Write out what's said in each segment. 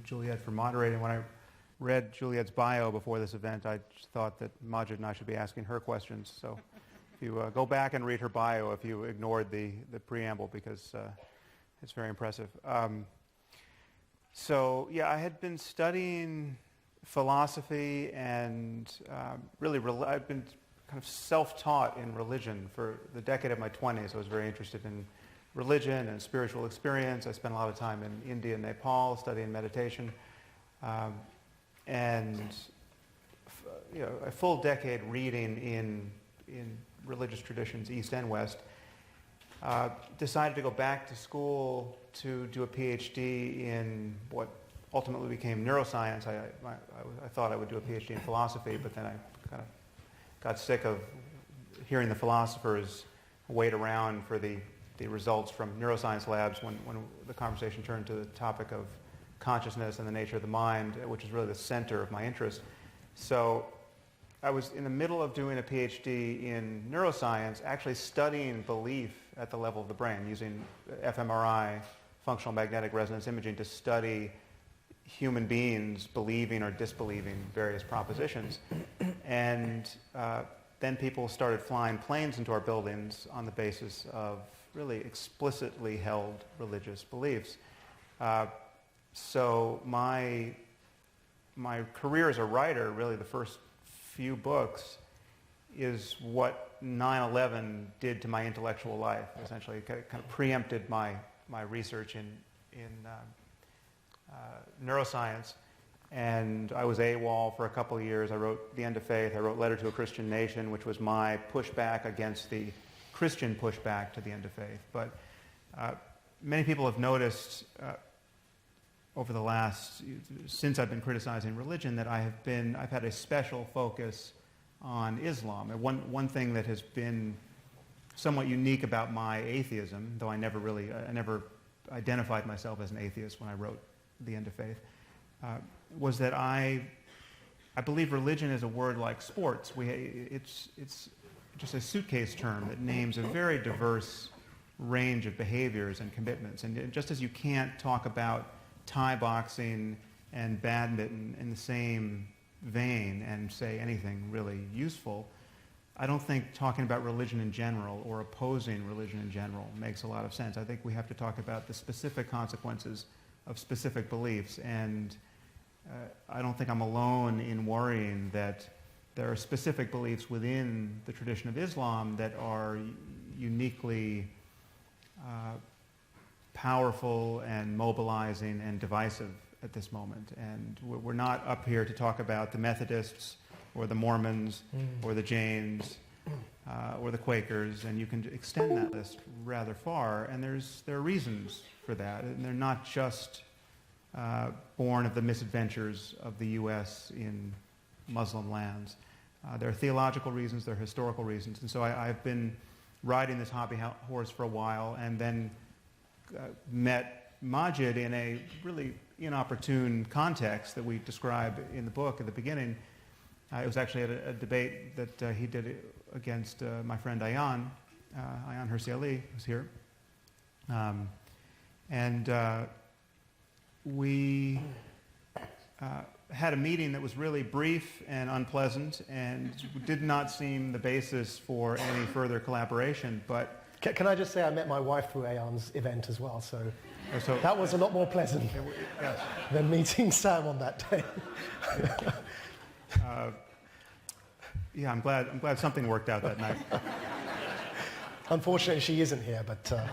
Juliet for moderating. When I read Juliet's bio before this event, I just thought that Maajid and I should be asking her questions. So if you go back and read her bio if you ignored the preamble, because it's very impressive. So yeah, I had been studying philosophy and I've been kind of self-taught in religion for the decade of my 20s. I was very interested in religion and spiritual experience. I spent a lot of time in India and Nepal studying meditation. And a full decade reading in religious traditions, East and West. Decided to go back to school to do a PhD in what ultimately became neuroscience. I thought I would do a PhD in philosophy, but then I kind of got sick of hearing the philosophers wait around for the results from neuroscience labs when the conversation turned to the topic of consciousness and the nature of the mind, which is really the center of my interest. So I was in the middle of doing a PhD in neuroscience, actually studying belief at the level of the brain, using fMRI, functional magnetic resonance imaging, to study human beings believing or disbelieving various propositions. And then people started flying planes into our buildings on the basis of really explicitly held religious beliefs. So my career as a writer, really the first few books, is what 9/11 did to my intellectual life. Essentially, it kind of preempted my research in neuroscience. And I was AWOL for a couple of years. I wrote The End of Faith. I wrote Letter to a Christian Nation, which was my pushback against the Christian pushback to The End of Faith. But many people have noticed over the since I've been criticizing religion, that I've had a special focus on Islam. And one thing that has been somewhat unique about my atheism, though I never identified myself as an atheist when I wrote The End of Faith, was that I believe religion is a word like sports. It's just a suitcase term that names a very diverse range of behaviors and commitments. And just as you can't talk about Thai boxing and badminton in the same vein and say anything really useful, I don't think talking about religion in general or opposing religion in general makes a lot of sense. I think we have to talk about the specific consequences of specific beliefs, and I don't think I'm alone in worrying that there are specific beliefs within the tradition of Islam that are uniquely powerful and mobilizing and divisive at this moment. And we're not up here to talk about the Methodists or the Mormons or the Jains or the Quakers, and you can extend that list rather far, and there are reasons for that, and they're not just born of the misadventures of the U.S. in Muslim lands. There are theological reasons, there are historical reasons, and so I've been riding this hobby horse for a while, and then met Maajid in a really inopportune context that we describe in the book at the beginning. It was actually at a debate that he did against my friend Ayan Hirsi Ali, who's here. We had a meeting that was really brief and unpleasant and did not seem the basis for any further collaboration, but can I just say I met my wife through Ayan's event as well, so that was a lot more pleasant than meeting Sam on that day. Yeah, I'm glad something worked out that night. Unfortunately, she isn't here, but...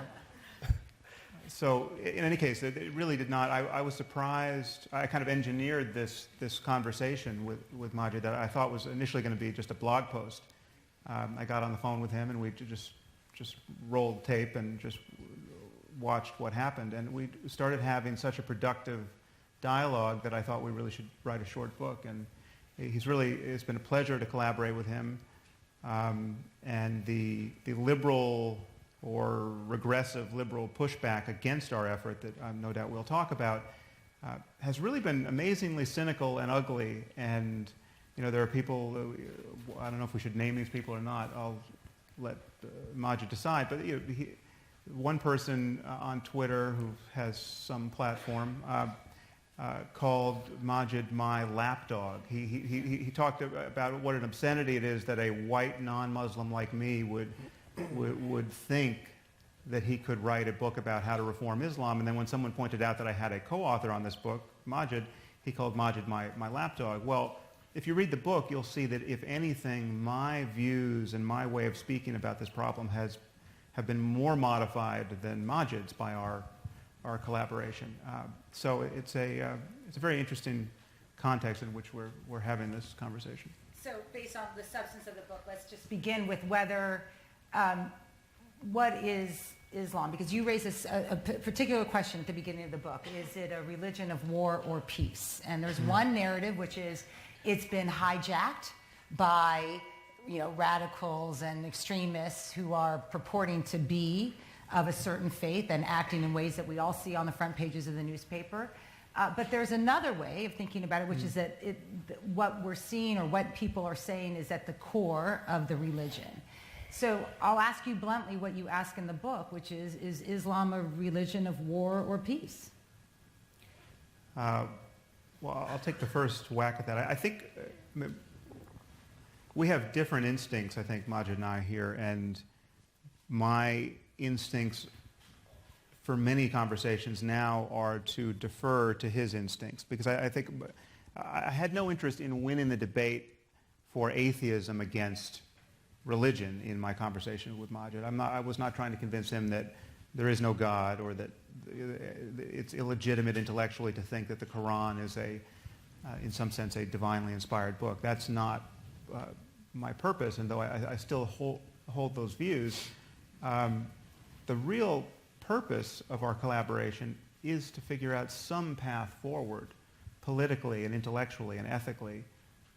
So, in any case, it really did not... I was surprised. I kind of engineered this conversation with Maajid that I thought was initially going to be just a blog post. I got on the phone with him, and we just rolled tape and just watched what happened. And we started having such a productive dialogue that I thought we really should write a short book. And it's been a pleasure to collaborate with him. And the liberal or regressive liberal pushback against our effort that no doubt we'll talk about has really been amazingly cynical and ugly. And there are people, I don't know if we should name these people or not, I'll let Maajid decide, but one person on Twitter who has some platform called Maajid my lapdog. He talked about what an obscenity it is that a white non-Muslim like me would think that he could write a book about how to reform Islam. And then when someone pointed out that I had a co-author on this book, Maajid, he called Maajid my lapdog. Well, if you read the book, you'll see that if anything, my views and my way of speaking about this problem have been more modified than Maajid's by our collaboration. So it's a very interesting context in which we're having this conversation. So based on the substance of the book, let's just begin with whether, what is Islam? Because you raise a particular question at the beginning of the book. Is it a religion of war or peace? And there's one narrative, which is it's been hijacked by radicals and extremists who are purporting to be of a certain faith and acting in ways that we all see on the front pages of the newspaper. But there's another way of thinking about it, which is that what we're seeing or what people are saying is at the core of the religion. So I'll ask you bluntly what you ask in the book, which is Islam a religion of war or peace? Well, I'll take the first whack at that. I think we have different instincts, I think, Maajid and I here, and my instincts for many conversations now are to defer to his instincts, because I think I had no interest in winning the debate for atheism against religion in my conversation with Maajid. I was not trying to convince him that there is no God or that it's illegitimate intellectually to think that the Quran is in some sense, a divinely inspired book. That's not my purpose, and though I still hold those views, the real purpose of our collaboration is to figure out some path forward, politically and intellectually and ethically,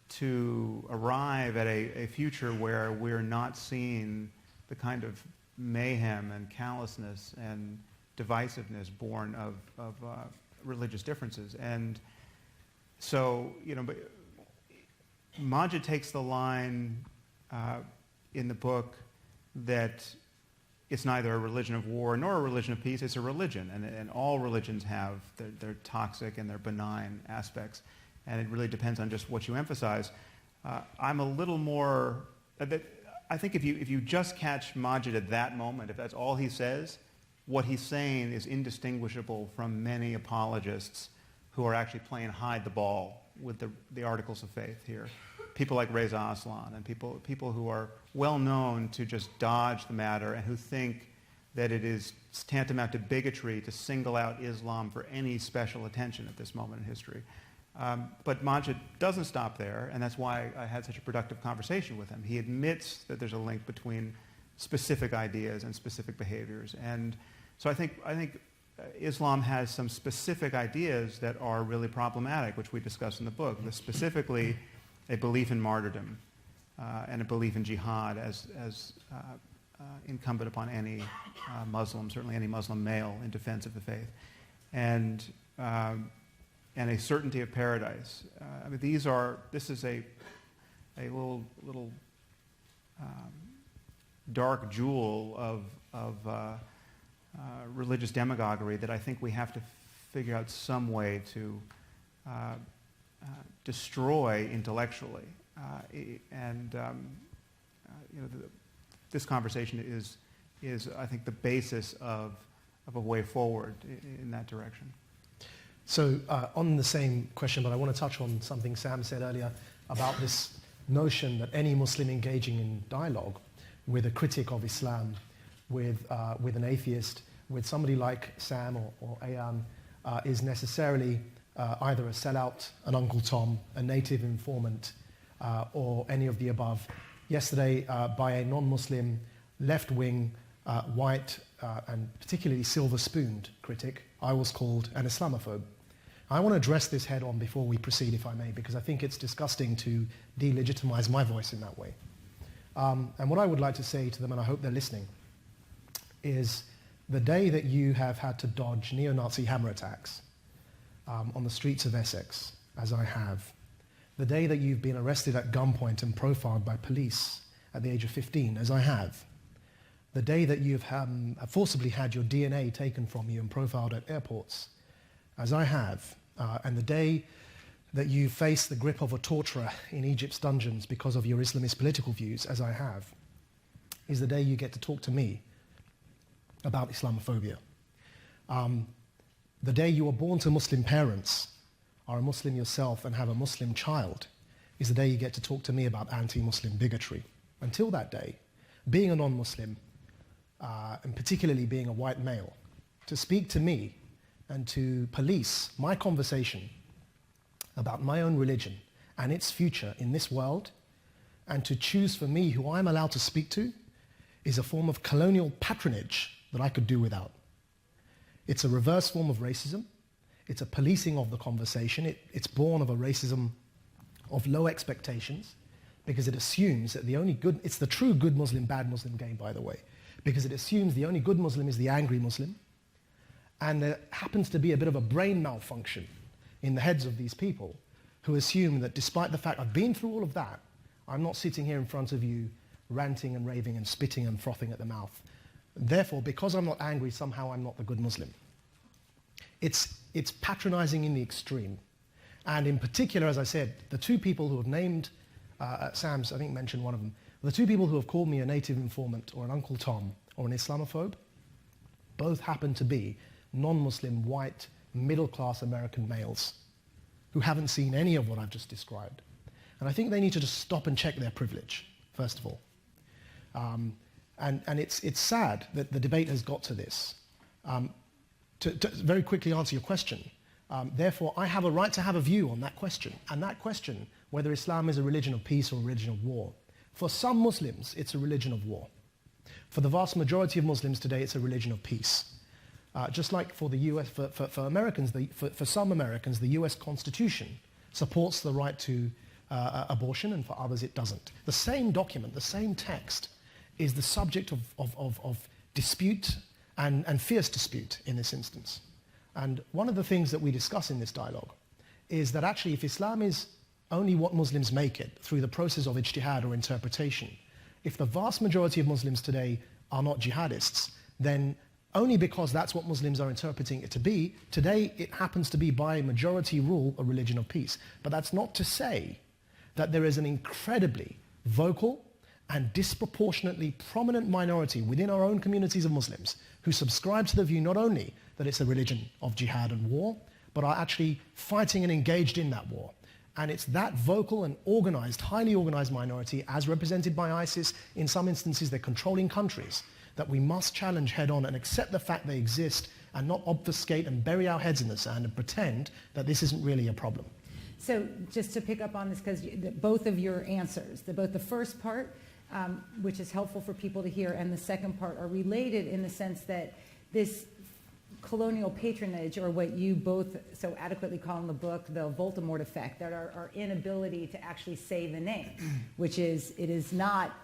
to arrive at a future where we're not seeing the kind of mayhem and callousness and divisiveness born of religious differences. And so, Maajid takes the line in the book that it's neither a religion of war nor a religion of peace. It's a religion, and all religions have their toxic and their benign aspects, and it really depends on just what you emphasize. I'm a little more. I think if you just catch Maajid at that moment, if that's all he says, what he's saying is indistinguishable from many apologists who are actually playing hide the ball with the articles of faith here. People like Reza Aslan and people who are well known to just dodge the matter and who think that it is tantamount to bigotry to single out Islam for any special attention at this moment in history. But Maajid doesn't stop there, and that's why I had such a productive conversation with him. He admits that there's a link between specific ideas and specific behaviors. And so I think Islam has some specific ideas that are really problematic, which we discuss in the book. Specifically, a belief in martyrdom and a belief in jihad as incumbent upon any Muslim, certainly any Muslim male, in defense of the faith, and a certainty of paradise. This is a little dark jewel of religious demagoguery that I think we have to figure out some way to destroy intellectually. This conversation is, I think, the basis of a way forward in that direction. So on the same question, but I want to touch on something Sam said earlier about this notion that any Muslim engaging in dialogue with a critic of Islam, with an atheist, with somebody like Sam or Ayan, is necessarily either a sellout, an Uncle Tom, a native informant, or any of the above. Yesterday, by a non-Muslim, left-wing, white, and particularly silver-spooned critic, I was called an Islamophobe. I want to address this head-on before we proceed, if I may, because I think it's disgusting to delegitimize my voice in that way. And what I would like to say to them, and I hope they're listening, is the day that you have had to dodge neo-Nazi hammer attacks on the streets of Essex, as I have, the day that you've been arrested at gunpoint and profiled by police at the age of 15, as I have, the day that you've forcibly had your DNA taken from you and profiled at airports, as I have, And the day that you face the grip of a torturer in Egypt's dungeons because of your Islamist political views, as I have, is the day you get to talk to me about Islamophobia. The day you are born to Muslim parents, are a Muslim yourself and have a Muslim child, is the day you get to talk to me about anti-Muslim bigotry. Until that day, being a non-Muslim, and particularly being a white male, to speak to me and to police my conversation about my own religion and its future in this world, and to choose for me who I'm allowed to speak to, is a form of colonial patronage that I could do without. It's a reverse form of racism. It's a policing of the conversation. It's born of a racism of low expectations, because it assumes that the only good, it's the true good Muslim, bad Muslim game, by the way, because it assumes the only good Muslim is the angry Muslim. And there happens to be a bit of a brain malfunction in the heads of these people who assume that despite the fact I've been through all of that, I'm not sitting here in front of you ranting and raving and spitting and frothing at the mouth. Therefore, because I'm not angry, somehow I'm not the good Muslim. It's patronizing in the extreme. And in particular, as I said, the two people who have named, Sam's, I think, mentioned one of them, the two people who have called me a native informant or an Uncle Tom or an Islamophobe, both happen to be non-Muslim, white, middle-class American males who haven't seen any of what I've just described. And I think they need to just stop and check their privilege, first of all. And it's sad that the debate has got to this. To very quickly answer your question, therefore, I have a right to have a view on that question. And that question, whether Islam is a religion of peace or a religion of war, for some Muslims, it's a religion of war. For the vast majority of Muslims today, it's a religion of peace. Just like for the US, for Americans, for some Americans, the US Constitution supports the right to abortion, and for others it doesn't. The same document, the same text, is the subject of dispute and fierce dispute in this instance. And one of the things that we discuss in this dialogue is that actually if Islam is only what Muslims make it through the process of ijtihad or interpretation, if the vast majority of Muslims today are not jihadists, then only because that's what Muslims are interpreting it to be, today it happens to be by majority rule a religion of peace. But that's not to say that there is an incredibly vocal and disproportionately prominent minority within our own communities of Muslims who subscribe to the view not only that it's a religion of jihad and war, but are actually fighting and engaged in that war. And it's that vocal and organized, highly organized minority, as represented by ISIS, in some instances they're controlling countries, that we must challenge head on and accept the fact they exist and not obfuscate and bury our heads in the sand and pretend that this isn't really a problem. So just to pick up on this, because both of your answers, both the first part, which is helpful for people to hear, and the second part are related in the sense that this colonial patronage, or what you both so adequately call in the book the Voldemort effect, that our inability to actually say the name, which is, it is not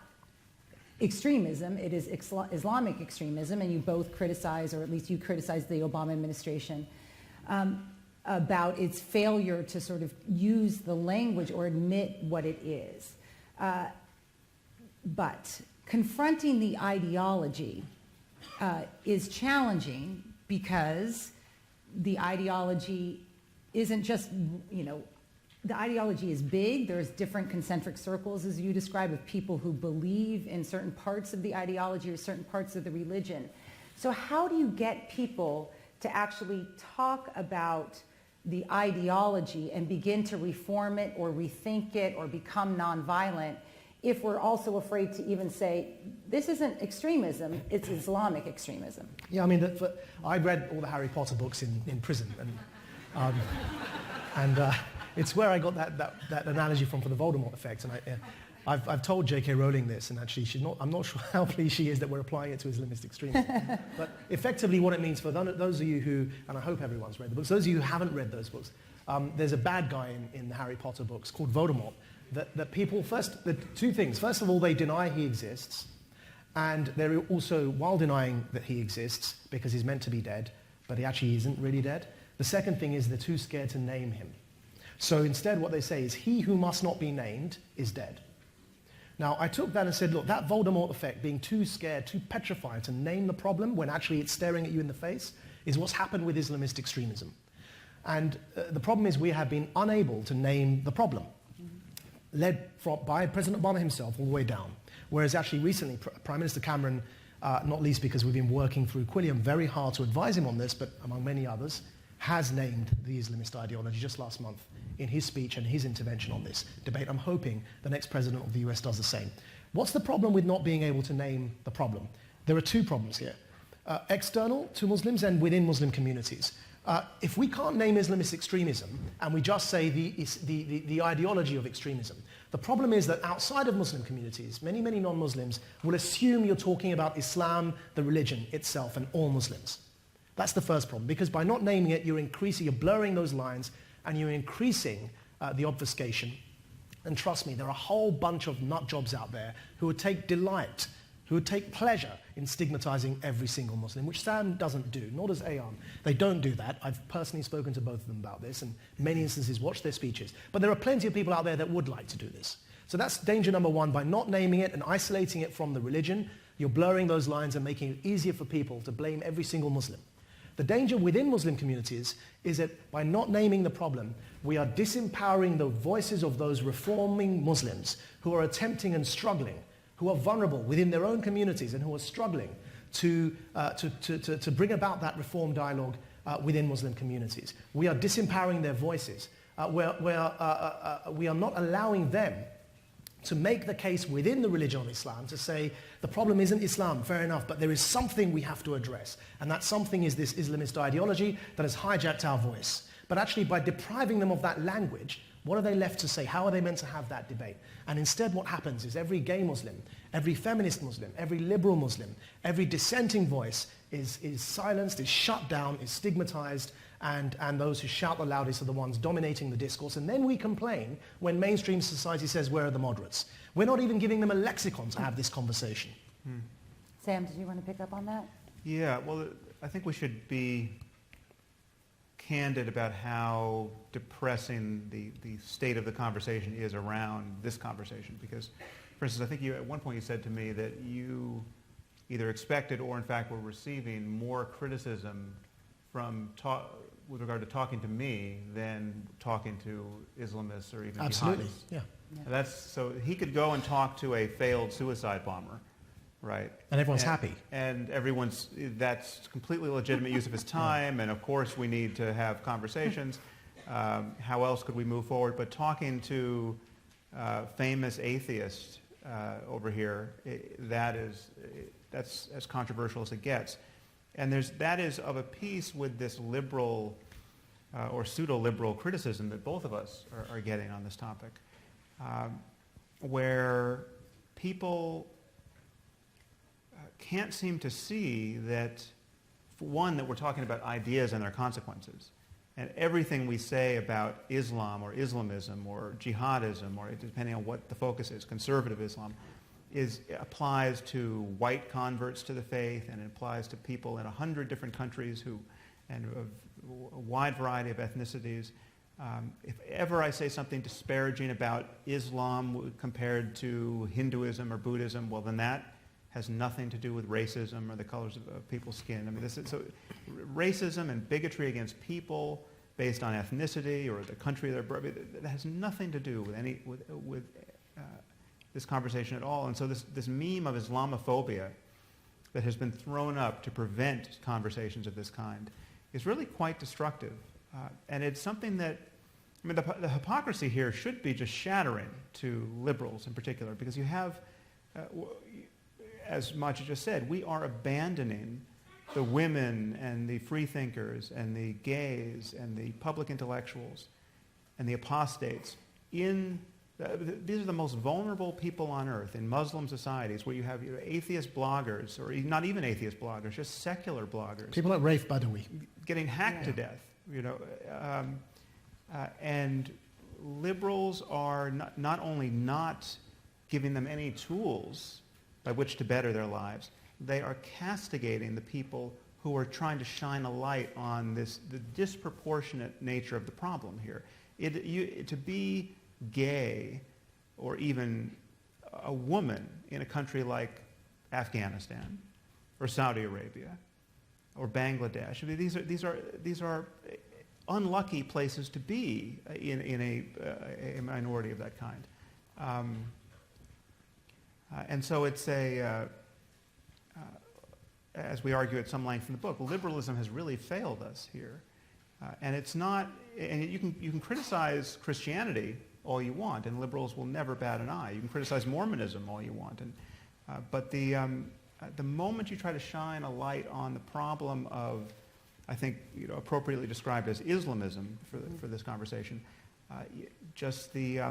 extremism, it is Islamic extremism, and you both criticize, or at least you criticize the Obama administration about its failure to sort of use the language or admit what it is. But confronting the ideology is challenging because the ideology isn't just, the ideology is big. There's different concentric circles, as you describe, of people who believe in certain parts of the ideology or certain parts of the religion. So how do you get people to actually talk about the ideology and begin to reform it or rethink it or become nonviolent if we're also afraid to even say, this isn't extremism, it's Islamic extremism? Yeah, I mean, I read all the Harry Potter books in prison, and it's where I got that analogy from for the Voldemort effect. And I've told J.K. Rowling this, and actually I'm not sure how pleased she is that we're applying it to Islamist extremism. But effectively what it means for those of you who, and I hope everyone's read the books, those of you who haven't read those books, there's a bad guy in the Harry Potter books called Voldemort, that people, the two things. First of all, they deny he exists, and they're also, while denying that he exists, because he's meant to be dead, but he actually isn't really dead, the second thing is they're too scared to name him. So instead what they say is, he who must not be named is dead. Now, I took that and said, look, that Voldemort effect, being too scared, too petrified to name the problem when actually it's staring at you in the face, is what's happened with Islamist extremism. And the problem is we have been unable to name the problem, led by President Obama himself all the way down. Whereas actually recently, Prime Minister Cameron, not least because we've been working through Quilliam very hard to advise him on this, but among many others, has named the Islamist ideology just last month in his speech and his intervention on this debate. I'm hoping the next president of the US does the same. What's the problem with not being able to name the problem? There are two problems here. External to Muslims and within Muslim communities. If we can't name Islamist extremism and we just say the ideology of extremism, the problem is that outside of Muslim communities, many non-Muslims will assume you're talking about Islam, the religion itself, and all Muslims. That's the first problem, because by not naming it, you're blurring those lines and you're increasing the obfuscation. And trust me, there are a whole bunch of nut jobs out there who would take delight, who would take pleasure in stigmatizing every single Muslim, which Sam doesn't do, nor does Ayan. They don't do that. I've personally spoken to both of them about this, and in many instances watched their speeches. But there are plenty of people out there that would like to do this. So that's danger number one. By not naming it and isolating it from the religion, you're blurring those lines and making it easier for people to blame every single Muslim. The danger within Muslim communities is that by not naming the problem, we are disempowering the voices of those reforming Muslims who are attempting and struggling, who are vulnerable within their own communities and who are struggling to bring about that reform dialogue within Muslim communities. We are disempowering their voices. We are not allowing them to make the case within the religion of Islam to say, the problem isn't Islam, fair enough, but there is something we have to address. And that something is this Islamist ideology that has hijacked our voice. But actually, by depriving them of that language, what are they left to say? How are they meant to have that debate? And instead what happens is every gay Muslim, every feminist Muslim, every liberal Muslim, every dissenting voice is silenced, is shut down, is stigmatized, and those who shout the loudest are the ones dominating the discourse. And then we complain when mainstream society says, where are the moderates? We're not even giving them a lexicon to have this conversation. Sam, did you want to pick up on that? Yeah, well, I think we should be candid about how depressing the state of the conversation is around this conversation. Because, for instance, I think at one point you said to me that you either expected or in fact were receiving more criticism with regard to talking to me than talking to Islamists or even Absolutely, jihadis. Yeah. So he could go and talk to a failed suicide bomber, right? And everyone's happy. And that's completely legitimate use of his time, and of course we need to have conversations. How else could we move forward? But talking to famous atheists over here, that's as controversial as it gets. And that is of a piece with this liberal or pseudo-liberal criticism that both of us are getting on this topic, where people can't seem to see that, for one, that we're talking about ideas and their consequences. And everything we say about Islam or Islamism or jihadism, or depending on what the focus is, conservative Islam, applies to white converts to the faith, and it applies to people in 100 different countries and a wide variety of ethnicities. If ever I say something disparaging about Islam compared to Hinduism or Buddhism, well, then that has nothing to do with racism or the colors of people's skin. I mean, racism and bigotry against people based on ethnicity or the country they're born, that has nothing to do with this conversation at all. And so this meme of Islamophobia that has been thrown up to prevent conversations of this kind is really quite destructive. And it's something that, I mean, the hypocrisy here should be just shattering to liberals in particular, because you have, as Maajid just said, we are abandoning the women and the freethinkers and the gays and the public intellectuals and the apostates these are the most vulnerable people on earth in Muslim societies, where you have atheist bloggers, or not even atheist bloggers, just secular bloggers. People like Rafe Badawi. Getting hacked to death, and liberals are not only not giving them any tools by which to better their lives, they are castigating the people who are trying to shine a light on the disproportionate nature of the problem here. To be gay, or even a woman in a country like Afghanistan, or Saudi Arabia, or Bangladesh, I mean, these are unlucky places to be in a minority of that kind. And so it's as we argue at some length in the book, liberalism has really failed us here. And it's not, and you can criticize Christianity all you want, and liberals will never bat an eye. You can criticize Mormonism all you want, but the moment you try to shine a light on the problem of, I think, appropriately described as Islamism for this conversation, just the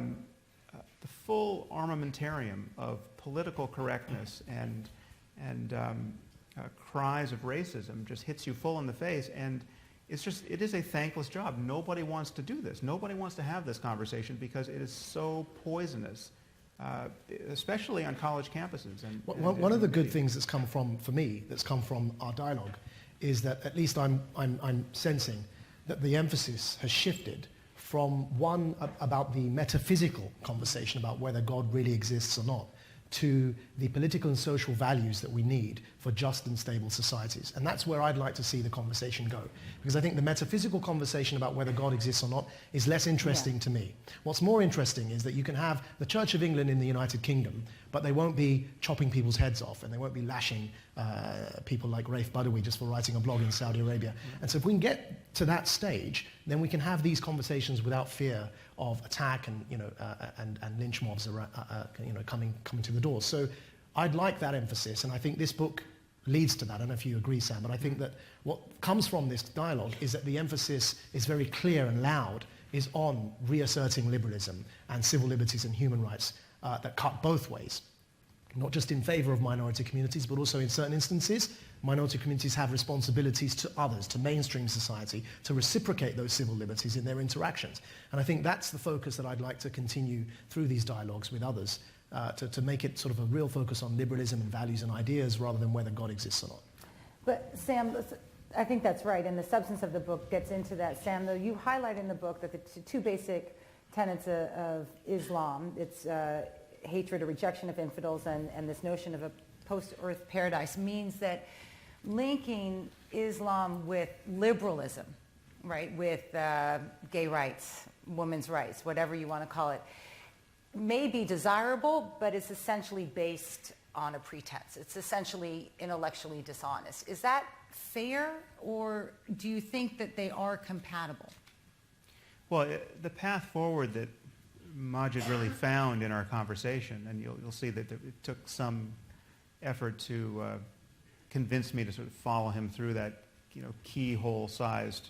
full armamentarium of political correctness and cries of racism just hits you full in the face, and it is a thankless job. Nobody wants to do this. Nobody wants to have this conversation because it is so poisonous, especially on college campuses. One of the good things that's come from, for me, that's come from our dialogue is that at least I'm sensing that the emphasis has shifted from one about the metaphysical conversation about whether God really exists or not, to the political and social values that we need for just and stable societies. And that's where I'd like to see the conversation go. Because I think the metaphysical conversation about whether God exists or not is less interesting to me. What's more interesting is that you can have the Church of England in the United Kingdom, but they won't be chopping people's heads off, and they won't be lashing people like Raif Badawi just for writing a blog in Saudi Arabia. And so if we can get to that stage, then we can have these conversations without fear of attack and and lynch mobs coming to the doors. So I'd like that emphasis, and I think this book leads to that. I don't know if you agree, Sam, but I think that what comes from this dialogue is that the emphasis is very clear and loud, is on reasserting liberalism and civil liberties and human rights that cut both ways, not just in favor of minority communities, but also in certain instances, minority communities have responsibilities to others, to mainstream society, to reciprocate those civil liberties in their interactions. And I think that's the focus that I'd like to continue through these dialogues with others, to make it sort of a real focus on liberalism and values and ideas rather than whether God exists or not. But Sam, I think that's right, and the substance of the book gets into that. Sam, though, you highlight in the book that the two basic tenets of Islam, it's hatred or rejection of infidels and this notion of a post-earth paradise, means that linking Islam with liberalism, right, with gay rights, women's rights, whatever you want to call it, may be desirable, but it's essentially based on a pretense. It's essentially intellectually dishonest. Is that fair, or do you think that they are compatible? Well, the path forward that Maajid really found in our conversation, and you'll see that it took some effort to convince me to sort of follow him through that, keyhole-sized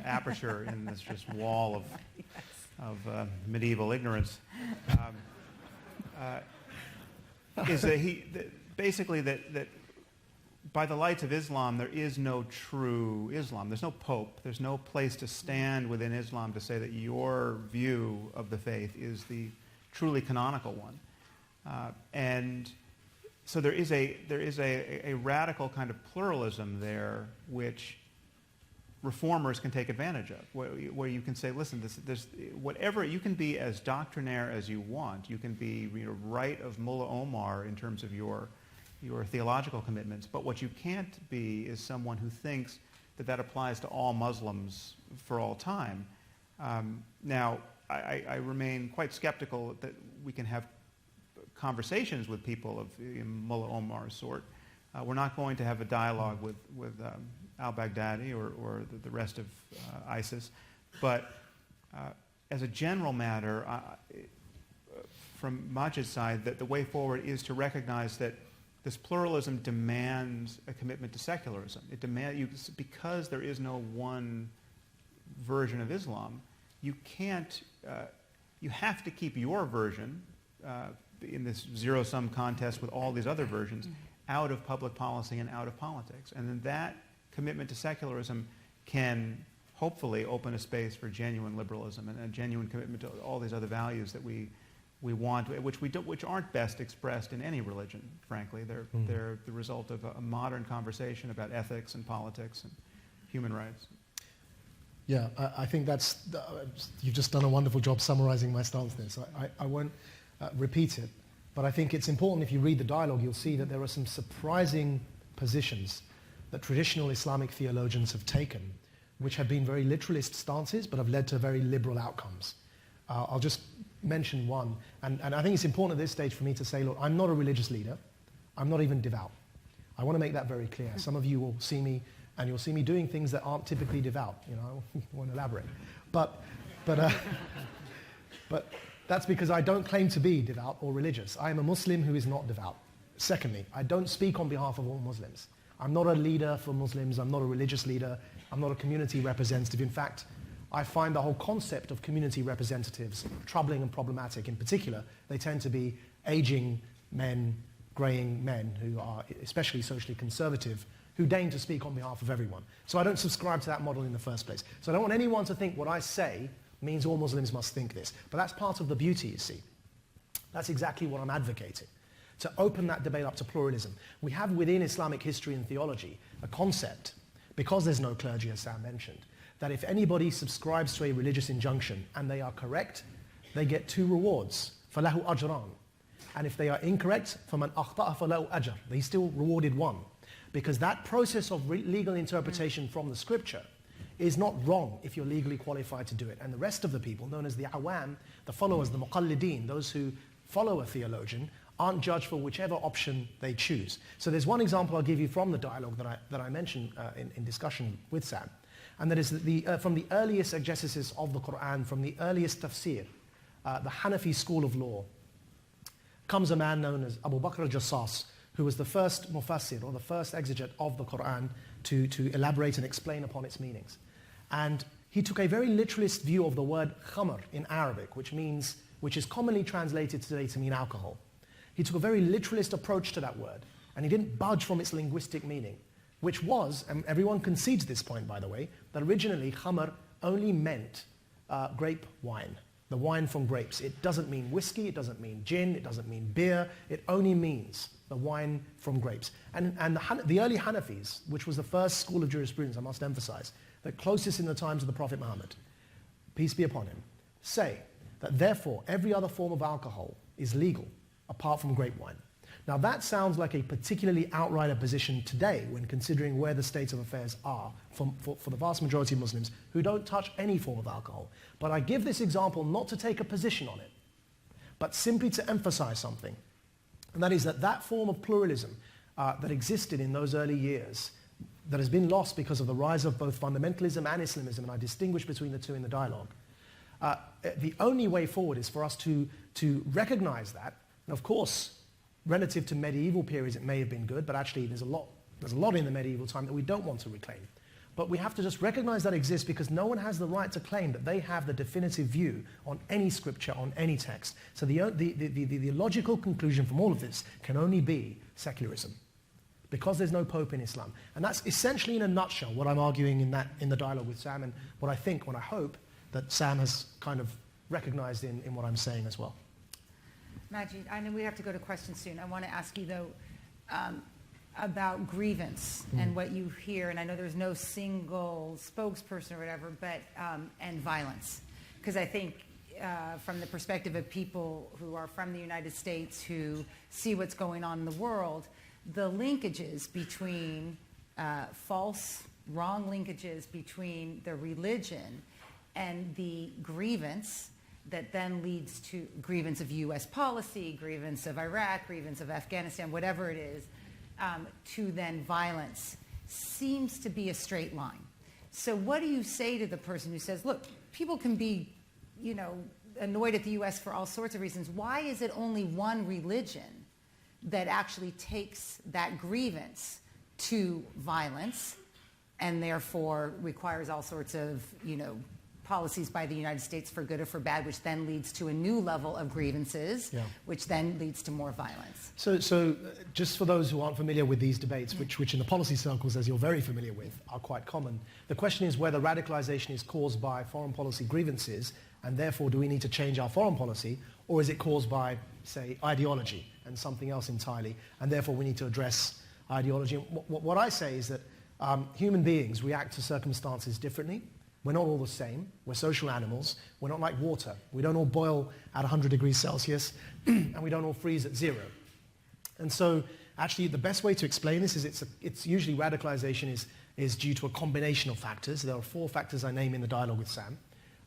aperture in this just wall of medieval ignorance, is that basically that by the lights of Islam, there is no true Islam. There's no pope. There's no place to stand within Islam to say that your view of the faith is the truly canonical one. And so there is a radical kind of pluralism there, which reformers can take advantage of, where you can say, listen, there's whatever, you can be as doctrinaire as you want. You can be right of Mullah Omar in terms of your theological commitments, but what you can't be is someone who thinks that applies to all Muslims for all time. Now, I remain quite skeptical that we can have conversations with people of Mullah Omar's sort. We're not going to have a dialogue with al-Baghdadi or the rest of ISIS, but as a general matter, from Maajid's side, that the way forward is to recognize that this pluralism demands a commitment to secularism. It demands, because there is no one version of Islam, you can't, you have to keep your version in this zero-sum contest with all these other versions out of public policy and out of politics. And then that commitment to secularism can hopefully open a space for genuine liberalism and a genuine commitment to all these other values that we want, which aren't best expressed in any religion, frankly. They're the result of a modern conversation about ethics and politics and human rights. Yeah, I think you've just done a wonderful job summarizing my stance there, so I won't repeat it. But I think it's important, if you read the dialogue, you'll see that there are some surprising positions that traditional Islamic theologians have taken which have been very literalist stances, but have led to very liberal outcomes. I'll just mention one, and I think it's important at this stage for me to say, look, I'm not a religious leader. I'm not even devout. I want to make that very clear. Some of you will see me, and you'll see me doing things that aren't typically devout. You know, I won't elaborate. But that's because I don't claim to be devout or religious. I am a Muslim who is not devout. Secondly, I don't speak on behalf of all Muslims. I'm not a leader for Muslims. I'm not a religious leader. I'm not a community representative. In fact, I find the whole concept of community representatives troubling and problematic. In particular, they tend to be aging men, greying men who are especially socially conservative, who deign to speak on behalf of everyone. So I don't subscribe to that model in the first place. So I don't want anyone to think what I say means all Muslims must think this. But that's part of the beauty, you see. That's exactly what I'm advocating, to open that debate up to pluralism. We have within Islamic history and theology a concept, because there's no clergy, as Sam mentioned, that if anybody subscribes to a religious injunction and they are correct, they get 2 rewards. فَلَهُ أَجْرًا. And if they are incorrect, فَمَنْ أَخْطَأَ فَلَهُ أَجْرٌ. They still rewarded 1. Because that process of legal interpretation from the scripture is not wrong if you're legally qualified to do it. And the rest of the people, known as the awam, the followers, the muqallideen, those who follow a theologian, aren't judged for whichever option they choose. So there's one example I'll give you from the dialogue that I mentioned in discussion with Sam. And that is that from the earliest exegesis of the Quran, from the earliest tafsir, the Hanafi school of law, comes a man known as Abu Bakr al-Jassas, who was the first mufassir, or the first exegete of the Quran to elaborate and explain upon its meanings. And he took a very literalist view of the word khamr in Arabic, which is commonly translated today to mean alcohol. He took a very literalist approach to that word, and he didn't budge from its linguistic meaning, which was, and everyone concedes this point, by the way, that originally khamr only meant grape wine, the wine from grapes. It doesn't mean whiskey, it doesn't mean gin, it doesn't mean beer, it only means the wine from grapes. And the early Hanafis, which was the first school of jurisprudence, I must emphasize, the closest in the times of the Prophet Muhammad, peace be upon him, say that therefore every other form of alcohol is legal apart from grape wine. Now that sounds like a particularly outright position today when considering where the state of affairs are for the vast majority of Muslims who don't touch any form of alcohol. But I give this example not to take a position on it, but simply to emphasize something. And that is that form of pluralism that existed in those early years, that has been lost because of the rise of both fundamentalism and Islamism, and I distinguish between the two in the dialogue. The only way forward is for us to recognize that. And of course, relative to medieval periods, it may have been good, but actually there's a lot in the medieval time that we don't want to reclaim. But we have to just recognize that exists, because no one has the right to claim that they have the definitive view on any scripture, on any text. So the logical conclusion from all of this can only be secularism, because there's no pope in Islam. And that's essentially in a nutshell what I'm arguing in the dialogue with Sam, and what I hope that Sam has kind of recognized in what I'm saying as well. Maajid, I know we have to go to questions soon. I want to ask you, though, about grievance and what you hear, and I know there's no single spokesperson or whatever, but and violence. Because I think from the perspective of people who are from the United States, who see what's going on in the world, the linkages between wrong linkages between the religion and the grievance that then leads to grievance of U.S. policy, grievance of Iraq, grievance of Afghanistan, whatever it is, to then violence, seems to be a straight line. So what do you say to the person who says, look, people can be, annoyed at the U.S. for all sorts of reasons. Why is it only one religion that actually takes that grievance to violence and therefore requires all sorts of, policies by the United States for good or for bad, which then leads to a new level of grievances, which then leads to more violence? So just for those who aren't familiar with these debates, which in the policy circles, as you're very familiar with, are quite common, the question is whether radicalization is caused by foreign policy grievances, and therefore do we need to change our foreign policy, or is it caused by, say, ideology and something else entirely, and therefore we need to address ideology? What I say is that human beings react to circumstances differently. We're not all the same. We're social animals. We're not like water. We don't all boil at 100 degrees Celsius, and we don't all freeze at 0. And so actually the best way to explain this is it's usually radicalization is due to a combination of factors. There are 4 factors I name in the dialogue with Sam.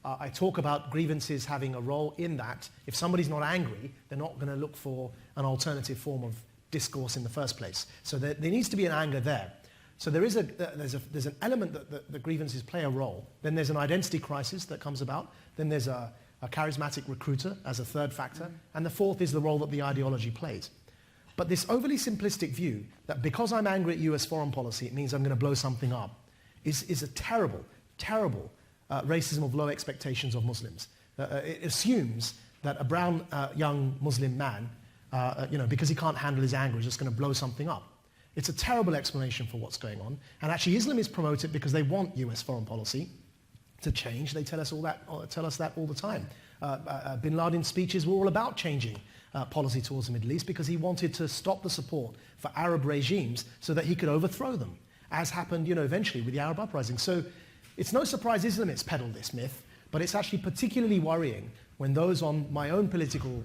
I talk about grievances having a role in that. If somebody's not angry, they're not going to look for an alternative form of discourse in the first place. So there needs to be an anger there. So there's an element that the grievances play a role. Then there's an identity crisis that comes about. Then there's a charismatic recruiter as a third factor. And the fourth is the role that the ideology plays. But this overly simplistic view that because I'm angry at US foreign policy, it means I'm going to blow something up is a terrible, terrible racism of low expectations of Muslims. It assumes that a brown young Muslim man, because he can't handle his anger, is just going to blow something up. It's a terrible explanation for what's going on. And actually Islamists promote it because they want US foreign policy to change. They tell us that all the time. Bin Laden's speeches were all about changing policy towards the Middle East because he wanted to stop the support for Arab regimes so that he could overthrow them, as happened eventually with the Arab uprising. So it's no surprise Islamists peddle this myth, but it's actually particularly worrying when those on my own political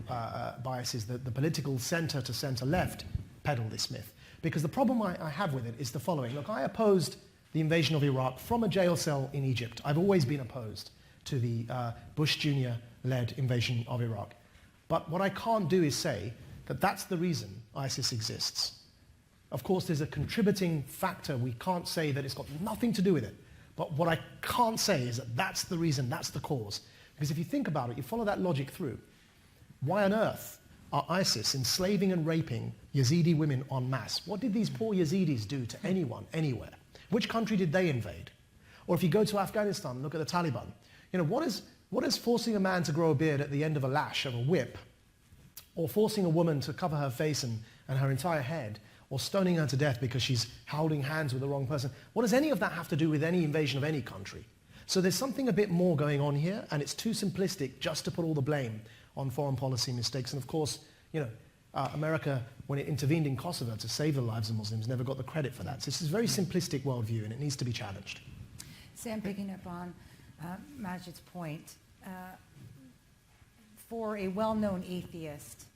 biases, the political center to center left, peddle this myth. Because the problem I have with it is the following. Look, I opposed the invasion of Iraq from a jail cell in Egypt. I've always been opposed to the Bush Jr.-led invasion of Iraq. But what I can't do is say that that's the reason ISIS exists. Of course, there's a contributing factor. We can't say that it's got nothing to do with it. But what I can't say is that that's the reason, that's the cause. Because if you think about it, you follow that logic through, why on earth are ISIS enslaving and raping Yazidi women en masse? What did these poor Yazidis do to anyone, anywhere? Which country did they invade? Or if you go to Afghanistan and look at the Taliban, what is forcing a man to grow a beard at the end of a lash of a whip, or forcing a woman to cover her face and her entire head, or stoning her to death because she's holding hands with the wrong person? What does any of that have to do with any invasion of any country? So there's something a bit more going on here, and it's too simplistic just to put all the blame on foreign policy mistakes. And of course, America, when it intervened in Kosovo to save the lives of Muslims, never got the credit for that. So this is a very simplistic worldview, and it needs to be challenged. Sam, picking up on Maajid's point, for a well-known atheist,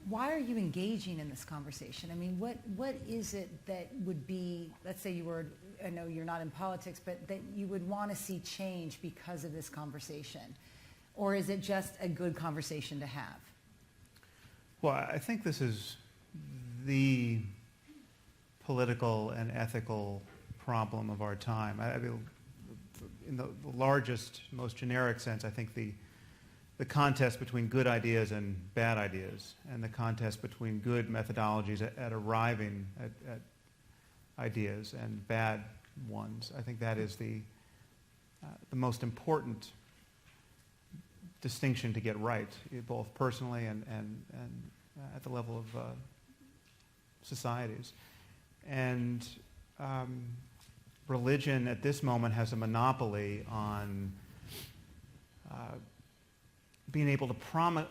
why are you engaging in this conversation? I mean, what is it that would be, let's say I know you're not in politics, but that you would want to see change because of this conversation? Or is it just a good conversation to have? Well, I think this is the political and ethical problem of our time. I mean, in the largest, most generic sense, I think the contest between good ideas and bad ideas, and the contest between good methodologies at arriving at ideas and bad ones, I think that is the most important distinction to get right, both personally and at the level of societies. And religion at this moment has a monopoly on being able to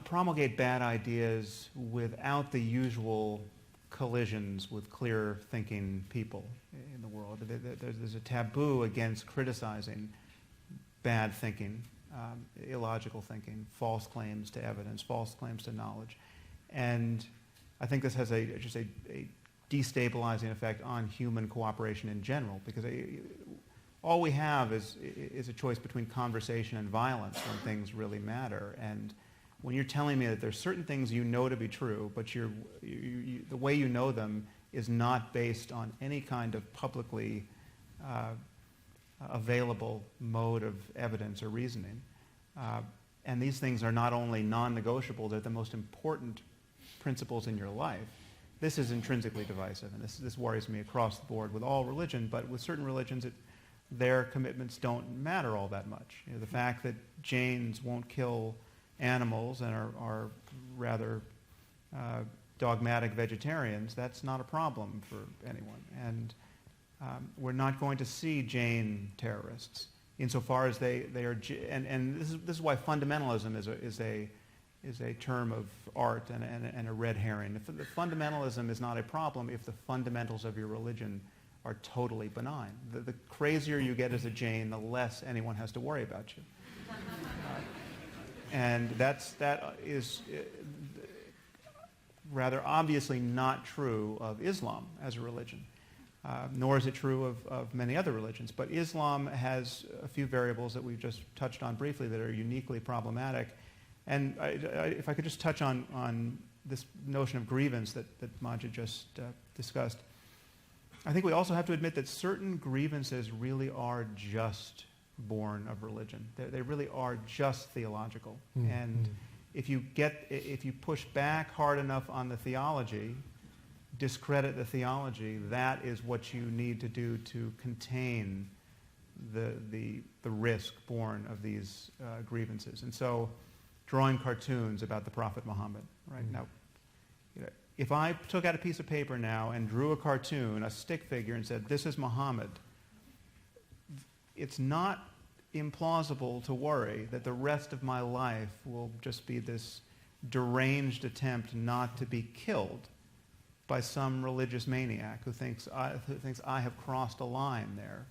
promulgate bad ideas without the usual collisions with clear-thinking people in the world. There's a taboo against criticizing bad thinking, illogical thinking, false claims to evidence, false claims to knowledge. And I think this has just a destabilizing effect on human cooperation in general, because all we have is a choice between conversation and violence when things really matter. And when you're telling me that there's certain things you know to be true, but the way you know them is not based on any kind of publicly available mode of evidence or reasoning, and these things are not only non-negotiable, they're the most important principles in your life, this is intrinsically divisive. And this worries me across the board with all religion, but with certain religions, their commitments don't matter all that much. The fact that Jains won't kill animals and are rather dogmatic vegetarians, that's not a problem for anyone. And we're not going to see Jain terrorists insofar as they are, and this is why fundamentalism is a term of art and a red herring. The fundamentalism is not a problem if the fundamentals of your religion are totally benign. The crazier you get as a Jain, the less anyone has to worry about you. And that is rather obviously not true of Islam as a religion. nor is it true of many other religions. But Islam has a few variables that we've just touched on briefly that are uniquely problematic. And if I could just touch on this notion of grievance that Maajid just discussed, I think we also have to admit that certain grievances really are just born of religion. They really are just theological. Mm-hmm. And if you push back hard enough on the theology, discredit the theology, that is what you need to do to contain the risk born of these grievances. And so, drawing cartoons about the Prophet Muhammad, right? Mm-hmm. Now, if I took out a piece of paper now and drew a cartoon, a stick figure, and said, "This is Muhammad," it's not implausible to worry that the rest of my life will just be this deranged attempt not to be killed by some religious maniac who thinks I have crossed a line there.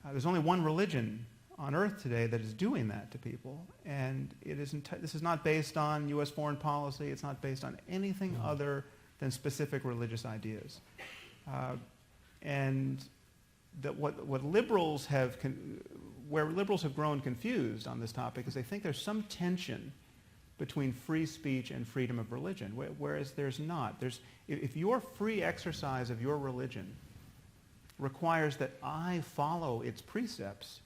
There's only one religion on earth today that is doing that to people, and this is not based on U.S. foreign policy. It's not based on anything other than specific religious ideas. And that what liberals have, where liberals have grown confused on this topic is they think there's some tension between free speech and freedom of religion, whereas there's not. If your free exercise of your religion requires that I follow its precepts,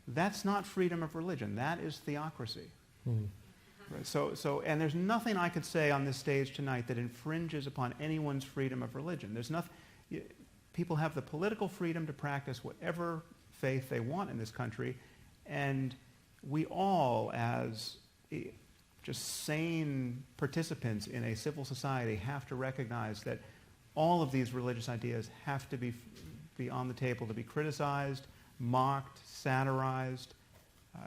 that's not freedom of religion. That is theocracy. Mm. Right? And there's nothing I could say on this stage tonight that infringes upon anyone's freedom of religion. There's nothing. People have the political freedom to practice whatever faith they want in this country, and we all, as just sane participants in a civil society, have to recognize that all of these religious ideas have to be on the table to be criticized, mocked, satirized,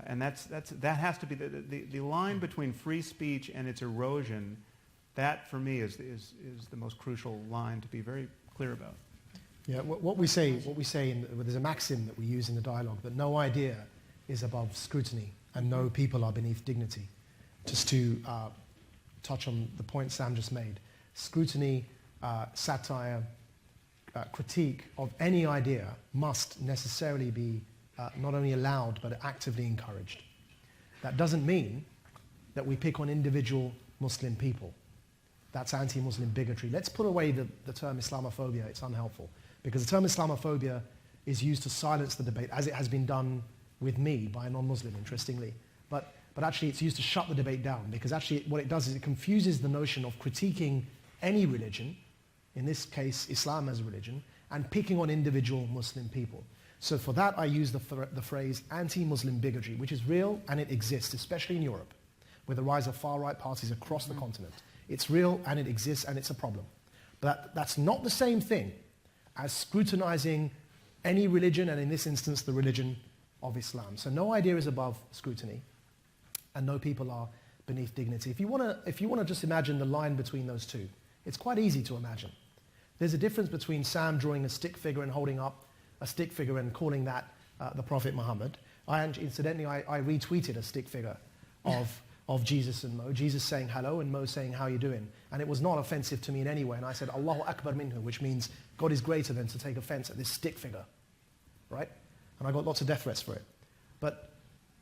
and that has to be the line between free speech and its erosion. That, for me, is the most crucial line to be very clear about. Yeah, what we say, there's a maxim that we use in the dialogue that no idea is above scrutiny and no people are beneath dignity. Just to touch on the point Sam just made, scrutiny, satire, critique of any idea must necessarily be not only allowed but actively encouraged. That doesn't mean that we pick on individual Muslim people. That's anti-Muslim bigotry. Let's put away the term Islamophobia. It's unhelpful because the term Islamophobia is used to silence the debate, as it has been done with me by a non-Muslim, interestingly. But actually it's used to shut the debate down, because actually what it does is it confuses the notion of critiquing any religion, in this case Islam as a religion, and picking on individual Muslim people. So for that I use the phrase anti-Muslim bigotry, which is real and it exists, especially in Europe, with the rise of far-right parties across the continent. It's real and it exists and it's a problem. But that's not the same thing as scrutinizing any religion, and in this instance the religion of Islam. So no idea is above scrutiny, and no people are beneath dignity. If you want to just imagine the line between those two, it's quite easy to imagine. There's a difference between Sam drawing a stick figure and holding up a stick figure and calling that the Prophet Muhammad. Incidentally, I retweeted a stick figure of Jesus and Mo, Jesus saying hello and Mo saying how you doing, and it was not offensive to me in any way, and I said Allahu Akbar minhu, which means God is greater than to take offense at this stick figure, right? And I got lots of death threats for it. But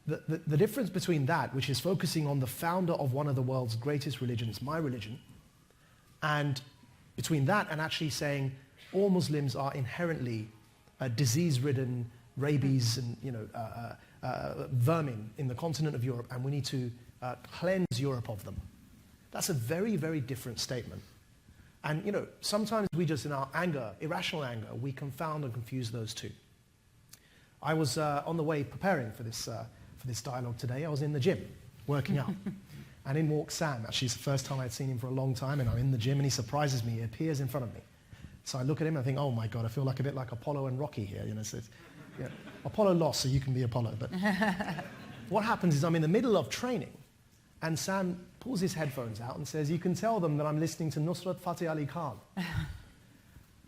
the difference between that, which is focusing on the founder of one of the world's greatest religions, my religion, and between that and actually saying all Muslims are inherently disease-ridden, rabies and vermin in the continent of Europe, and we need to cleanse Europe of them. That's a very, very different statement. And sometimes we just, in our anger, irrational anger, we confound and confuse those two. I was on the way preparing for this dialogue today. I was in the gym, working out. And in walks Sam. Actually, it's the first time I'd seen him for a long time, and I'm in the gym, and he surprises me. He appears in front of me. So I look at him, and I think, oh my God, I feel like a bit like Apollo and Rocky here. So Apollo lost, so you can be Apollo. But what happens is I'm in the middle of training, and Sam pulls his headphones out and says, you can tell them that I'm listening to Nusrat Fateh Ali Khan.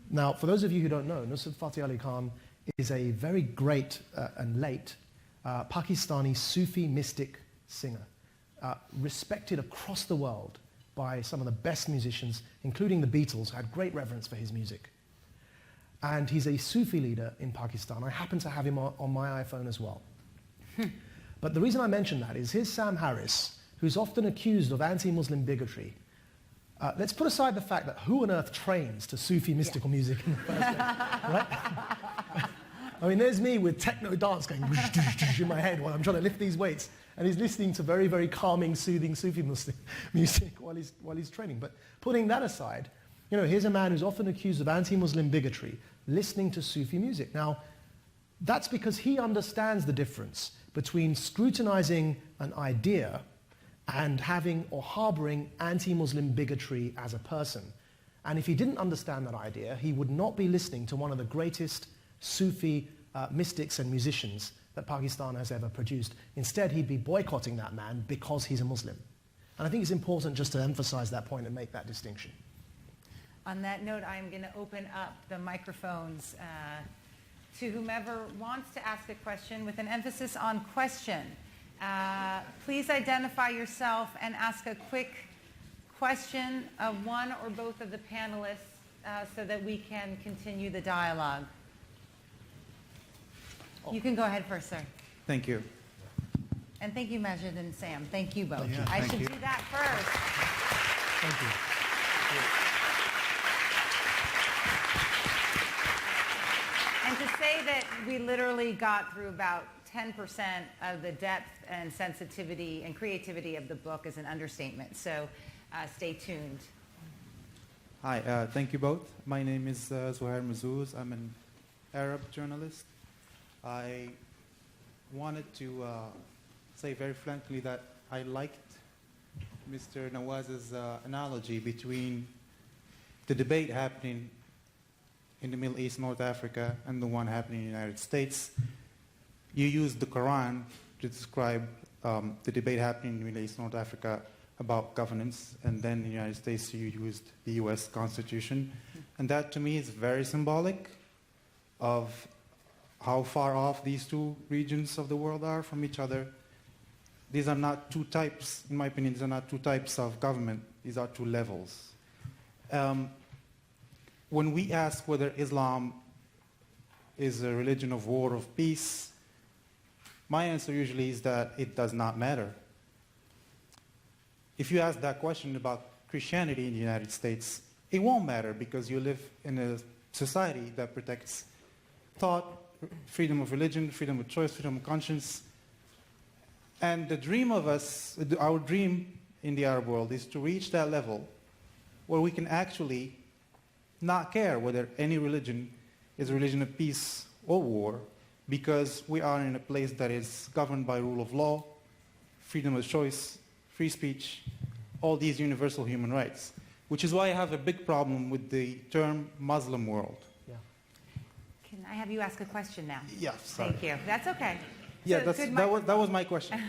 Now, for those of you who don't know, Nusrat Fateh Ali Khan is a very great and late Pakistani Sufi mystic singer, respected across the world by some of the best musicians, including the Beatles, who had great reverence for his music. and he's a Sufi leader in Pakistan. I happen to have him on my iPhone as well. But the reason I mention that is here's Sam Harris, who's often accused of anti-Muslim bigotry. Let's put aside the fact that who on earth trains to Sufi mystical music in the first place, right? I mean, there's me with techno dance going in my head while I'm trying to lift these weights, and he's listening to very, very calming, soothing Sufi Muslim music while he's training. But putting that aside, you know, here's a man who's often accused of anti-Muslim bigotry, listening to Sufi music. Now, that's because he understands the difference between scrutinizing an idea and having or harboring anti-Muslim bigotry as a person. And if he didn't understand that idea, he would not be listening to one of the greatest Sufi mystics and musicians that Pakistan has ever produced. Instead, he'd be boycotting that man because he's a Muslim. And I think it's important just to emphasize that point and make that distinction. On that note, I'm going to open up the microphones to whomever wants to ask a question with an emphasis on question. Please identify yourself and ask a quick question of one or both of the panelists so that we can continue the dialogue. You can go ahead first, sir. Thank you. And thank you, Maajid and Sam. Thank you both. Yeah, I thank should you. do that first. Thank you. And to say that we literally got through about 10% of the depth and sensitivity and creativity of the book is an understatement. So stay tuned. Hi, thank you both. My name is Zuhair Mazuz. I'm an Arab journalist. I wanted to say very frankly that I liked Mr. Nawaz's analogy between the debate happening in the Middle East, North Africa, and the one happening in the United States. You used the Quran to describe the debate happening in the Middle East, North Africa about governance, and then in the United States you used the US Constitution. And that to me is very symbolic of how far off these two regions of the world are from each other. These are not two types, in my opinion, these are not two types of government, these are two levels. When we ask whether Islam is a religion of war, of peace, my answer usually is that it does not matter. If you ask that question about Christianity in the United States, it won't matter because you live in a society that protects thought, freedom of religion, freedom of choice, freedom of conscience. And the dream of us, our dream in the Arab world is to reach that level where we can actually not care whether any religion is a religion of peace or war, because we are in a place that is governed by rule of law, freedom of choice, free speech, all these universal human rights. Which is why I have a big problem with the term Muslim world. Yeah. Can I have you ask a question now? Yeah, sorry. Thank you. That's okay. Yeah, So, good that was my question.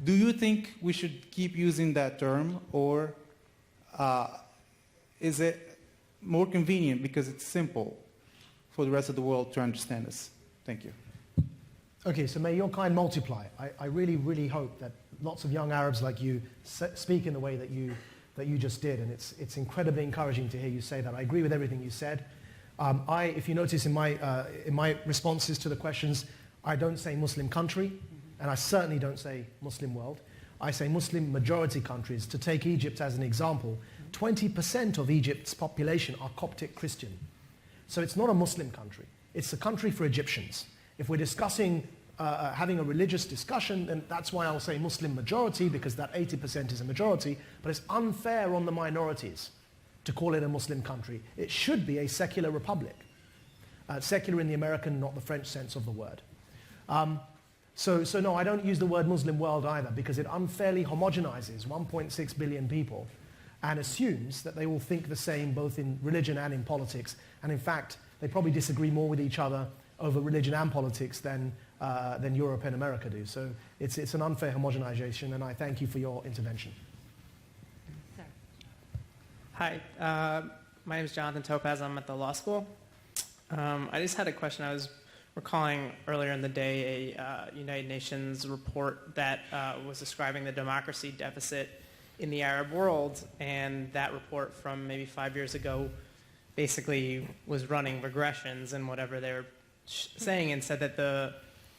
Do you think we should keep using that term, or is it more convenient because it's simple for the rest of the world to understand us? Thank you. Okay, so may your kind multiply. I really, really hope that lots of young Arabs like you speak in the way that you just did, and it's incredibly encouraging to hear you say that. I agree with everything you said. If you notice in my responses to the questions, I don't say Muslim country, and I certainly don't say Muslim world. I say Muslim majority countries. To take Egypt as an example, 20% of Egypt's population are Coptic Christian. So it's not a Muslim country. It's a country for Egyptians. If we're discussing having a religious discussion, then that's why I'll say Muslim majority, because that 80% is a majority, but it's unfair on the minorities to call it a Muslim country. It should be a secular republic. Secular in the American, not the French sense of the word. So no, I don't use the word Muslim world either, because it unfairly homogenizes 1.6 billion people and assumes that they will think the same both in religion and in politics. And in fact, they probably disagree more with each other over religion and politics than Europe and America do. So it's an unfair homogenization, and I thank you for your intervention. Sir. Hi, my name is Jonathan Topaz. I'm at the law school. I just had a question. I was recalling earlier in the day a United Nations report that was describing the democracy deficit in the Arab world, and that report from maybe 5 years ago basically was running regressions and whatever they were saying, and said that the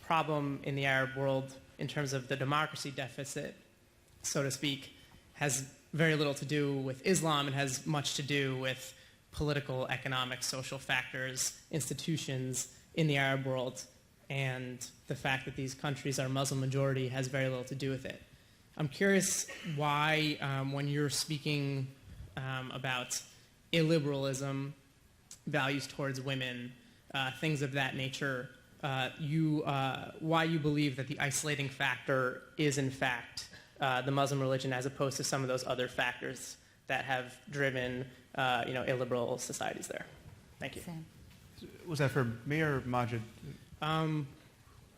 problem in the Arab world in terms of the democracy deficit, so to speak, has very little to do with Islam and has much to do with political, economic, social factors, institutions in the Arab world, and the fact that these countries are Muslim majority has very little to do with it. I'm curious why, when you're speaking about illiberalism, values towards women, things of that nature, why you believe that the isolating factor is in fact the Muslim religion, as opposed to some of those other factors that have driven illiberal societies there. Thank you. Sam. Was that for me or Maajid?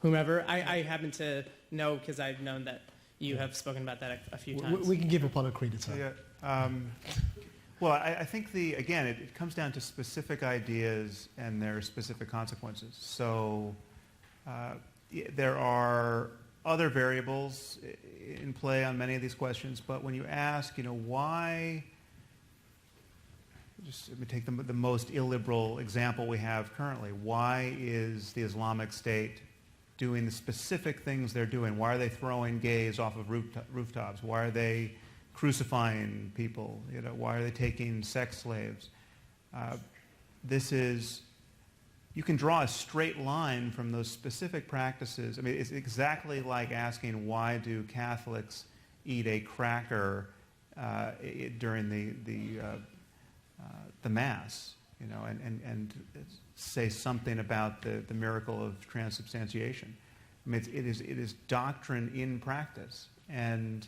Whomever. I happen to know because I've known that you have spoken about that a few times. We can give Apollo Creed a turn. Yeah. Well, I think again, it comes down to specific ideas and their specific consequences. So there are other variables in play on many of these questions, but when you ask, why, just let me take the most illiberal example we have currently. Why is the Islamic State doing the specific things they're doing? Why are they throwing gays off of rooftops? Why are they crucifying people? Why are they taking sex slaves? You can draw a straight line from those specific practices. I mean, it's exactly like asking, why do Catholics eat a cracker during the Mass? And say something about the miracle of transubstantiation. I mean, it is doctrine in practice, and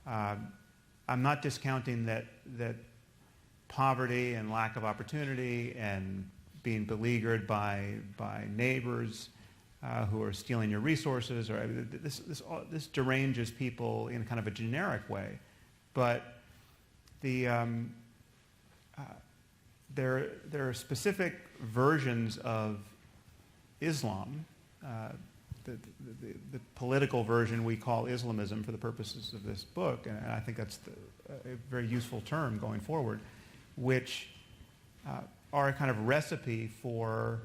I'm not discounting that poverty and lack of opportunity and being beleaguered by neighbors who are stealing your resources, or this deranges people in kind of a generic way, but there are specific versions of Islam. The political version we call Islamism for the purposes of this book, and I think that's a very useful term going forward, which are a kind of recipe for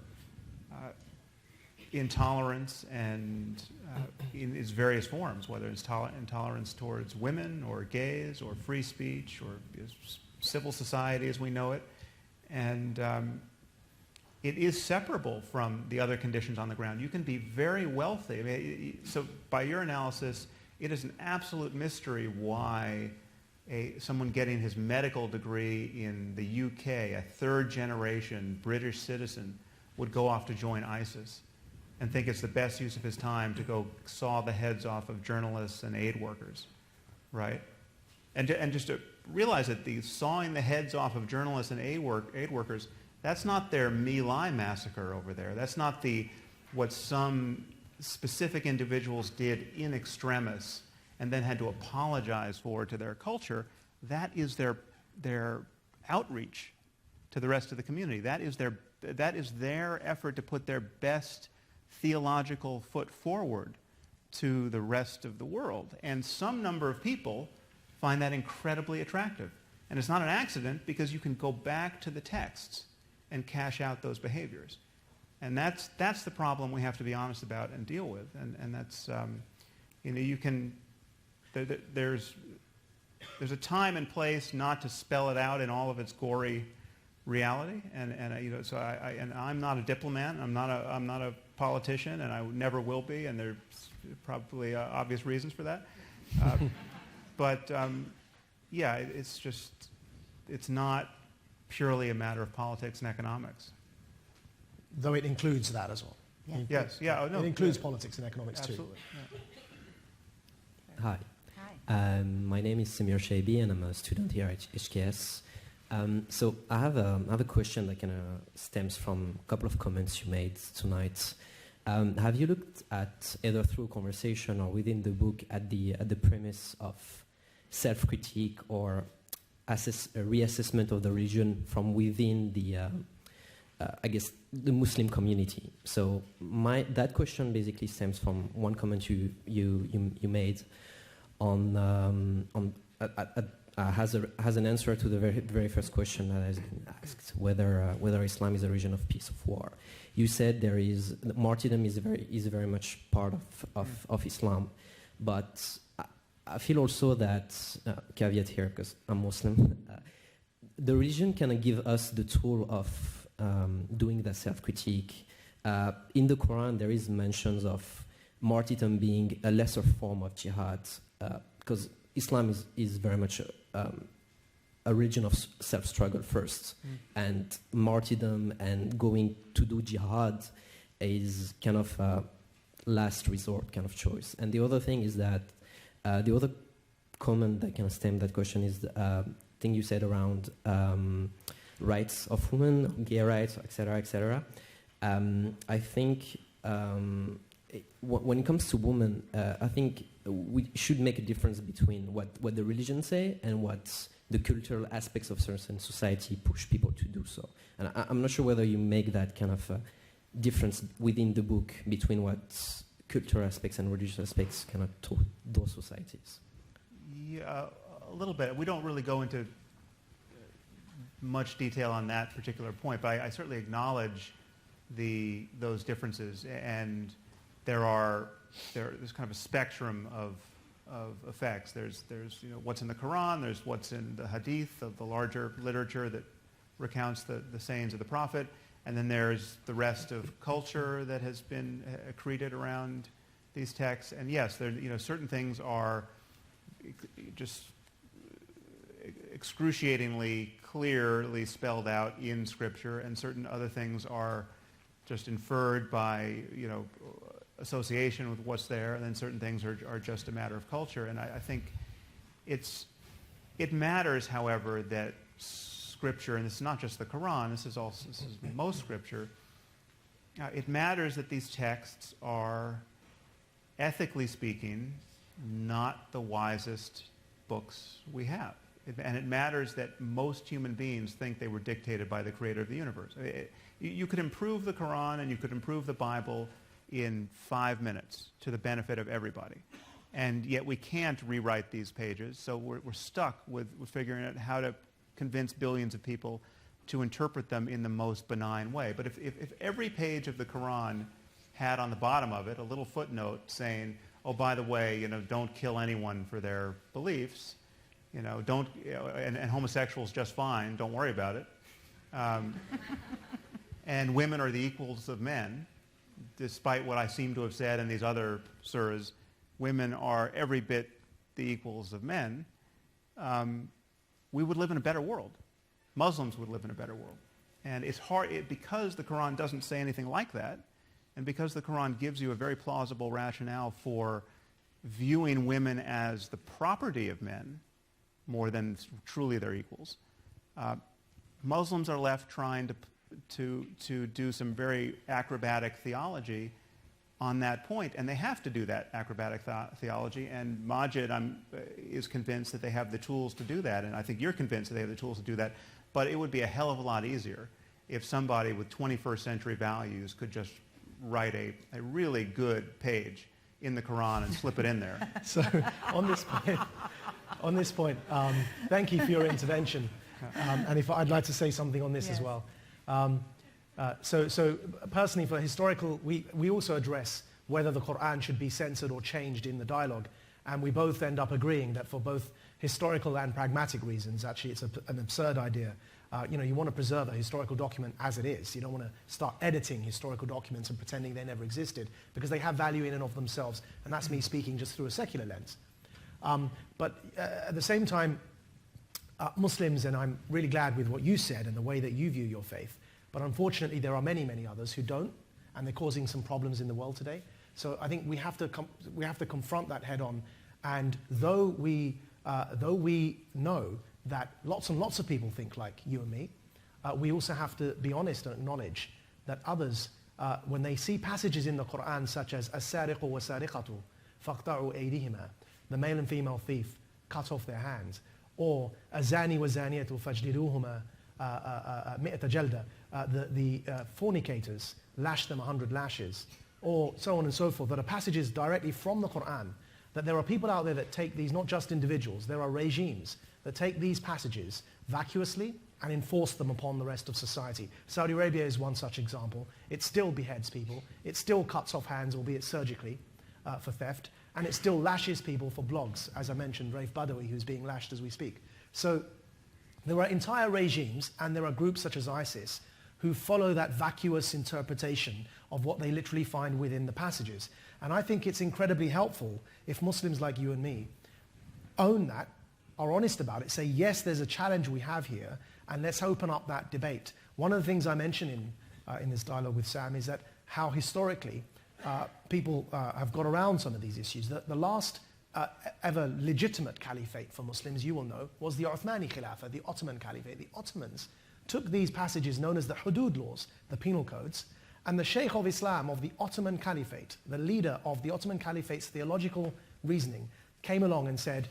intolerance and in its various forms, whether it's intolerance towards women or gays or free speech or civil society as we know it. And it is separable from the other conditions on the ground. You can be very wealthy. I mean, so by your analysis, it is an absolute mystery why someone getting his medical degree in the UK, a third-generation British citizen, would go off to join ISIS and think it's the best use of his time to go saw the heads off of journalists and aid workers, right? And just to realize that the sawing the heads off of journalists and aid workers, that's not their My Lai massacre over there. That's not what some specific individuals did in extremis and then had to apologize for to their culture. That is their outreach to the rest of the community. That is their effort to put their best theological foot forward to the rest of the world. And some number of people find that incredibly attractive. And it's not an accident, because you can go back to the texts and cash out those behaviors. And that's the problem we have to be honest about and deal with. And that's, you can, there's a time and place not to spell it out in all of its gory reality. So I'm not a diplomat. I'm not a politician, and I never will be. And there's probably obvious reasons for that. But it's not purely a matter of politics and economics. Though it includes that as well. Yeah. Yes, yeah. Oh, no, it includes politics and economics absolutely. too. Yeah. Hi. Hi. My name is Samir Shaibi, and I'm a student here at HKS. So I have a question that kind of stems from a couple of comments you made tonight. Have you looked at, either through conversation or within the book, at the premise of self-critique or a reassessment of the religion from within the, the Muslim community? So that question basically stems from one comment you made on has an answer to the very first question that has been asked, whether Islam is a religion of peace, of war. You said martyrdom is very much part of Islam, but I feel also that, caveat here because I'm Muslim, the religion can give us the tool of doing that self-critique. In the Quran, there is mentions of martyrdom being a lesser form of jihad, because Islam is very much a religion of self-struggle first, and martyrdom and going to do jihad is kind of a last resort kind of choice. And the other thing is that the other comment that kind of stemmed that question is the thing you said around rights of women, gay rights, etc., etc. I think when it comes to women, I think we should make a difference between what the religion say and what the cultural aspects of certain society push people to do so. And I'm not sure whether you make that kind of difference within the book between what cultural aspects and religious aspects kind of to those societies. Yeah, a little bit. We don't really go into much detail on that particular point, but I certainly acknowledge those differences, and there's kind of a spectrum of effects. There's what's in the Quran, there's what's in the Hadith, of the larger literature that recounts the sayings of the Prophet, and then there's the rest of culture that has been accreted around these texts. And yes, certain things are just excruciatingly clearly spelled out in Scripture, and certain other things are just inferred by association with what's there, and then certain things are just a matter of culture. And I think it matters, however, that Scripture, and this is not just the Quran, this is most Scripture, it matters that these texts are, ethically speaking, not the wisest books we have. And it matters that most human beings think they were dictated by the creator of the universe. You could improve the Quran and you could improve the Bible in 5 minutes to the benefit of everybody. And yet we can't rewrite these pages, so we're stuck with figuring out how to convince billions of people to interpret them in the most benign way. But if every page of the Quran had on the bottom of it a little footnote saying, oh, by the way, don't kill anyone for their beliefs, and homosexuals just fine, don't worry about it. And women are the equals of men, despite what I seem to have said in these other surahs, women are every bit the equals of men, we would live in a better world. Muslims would live in a better world. And it's hard, because the Quran doesn't say anything like that, and because the Quran gives you a very plausible rationale for viewing women as the property of men more than truly their equals, Muslims are left trying to do some very acrobatic theology on that point, and they have to do that acrobatic theology, and Maajid is convinced that they have the tools to do that, and I think you're convinced that they have the tools to do that, but it would be a hell of a lot easier if somebody with 21st century values could just write a really good page in the Quran and slip it in there. So on this point, thank you for your intervention. And if I'd like to say something on this as well. So personally, for historical, we also address whether the Quran should be censored or changed in the dialogue. And we both end up agreeing that for both historical and pragmatic reasons, actually it's an absurd idea. You want to preserve a historical document as it is. You don't want to start editing historical documents and pretending they never existed, because they have value in and of themselves. And that's me speaking just through a secular lens. But at the same time, Muslims, and I'm really glad with what you said and the way that you view your faith, but unfortunately there are many, many others who don't, and they're causing some problems in the world today. So I think we have to confront that head on. And though we know that lots and lots of people think like you and me, we also have to be honest and acknowledge that others, when they see passages in the Quran such as as-sariqu was-sariqatu faqta'u aydihima, the male and female thief, cut off their hands, or azani was-zaniyatu fajliduhuma mi'ata jalda, the fornicators, lash them 100 lashes, or so on and so forth, that are passages directly from the Quran that there are people out there that take these, not just individuals, there are regimes that take these passages vacuously and enforce them upon the rest of society. Saudi Arabia is one such example. It still beheads people. It still cuts off hands, albeit surgically, for theft. And it still lashes people for blogs. As I mentioned, Raif Badawi, who's being lashed as we speak. So there are entire regimes, and there are groups such as ISIS, who follow that vacuous interpretation of what they literally find within the passages. And I think it's incredibly helpful if Muslims like you and me own that, are honest about it, say, yes, there's a challenge we have here, and let's open up that debate. One of the things I mentioned in this dialogue with Sam is that how historically people have got around some of these issues. The last ever legitimate caliphate for Muslims, you will know, was the Uthmani Khilafah, the Ottoman Caliphate. The Ottomans took these passages known as the Hudud laws, the penal codes, and the Sheikh of Islam of the Ottoman Caliphate, the leader of the Ottoman Caliphate's theological reasoning, came along and said,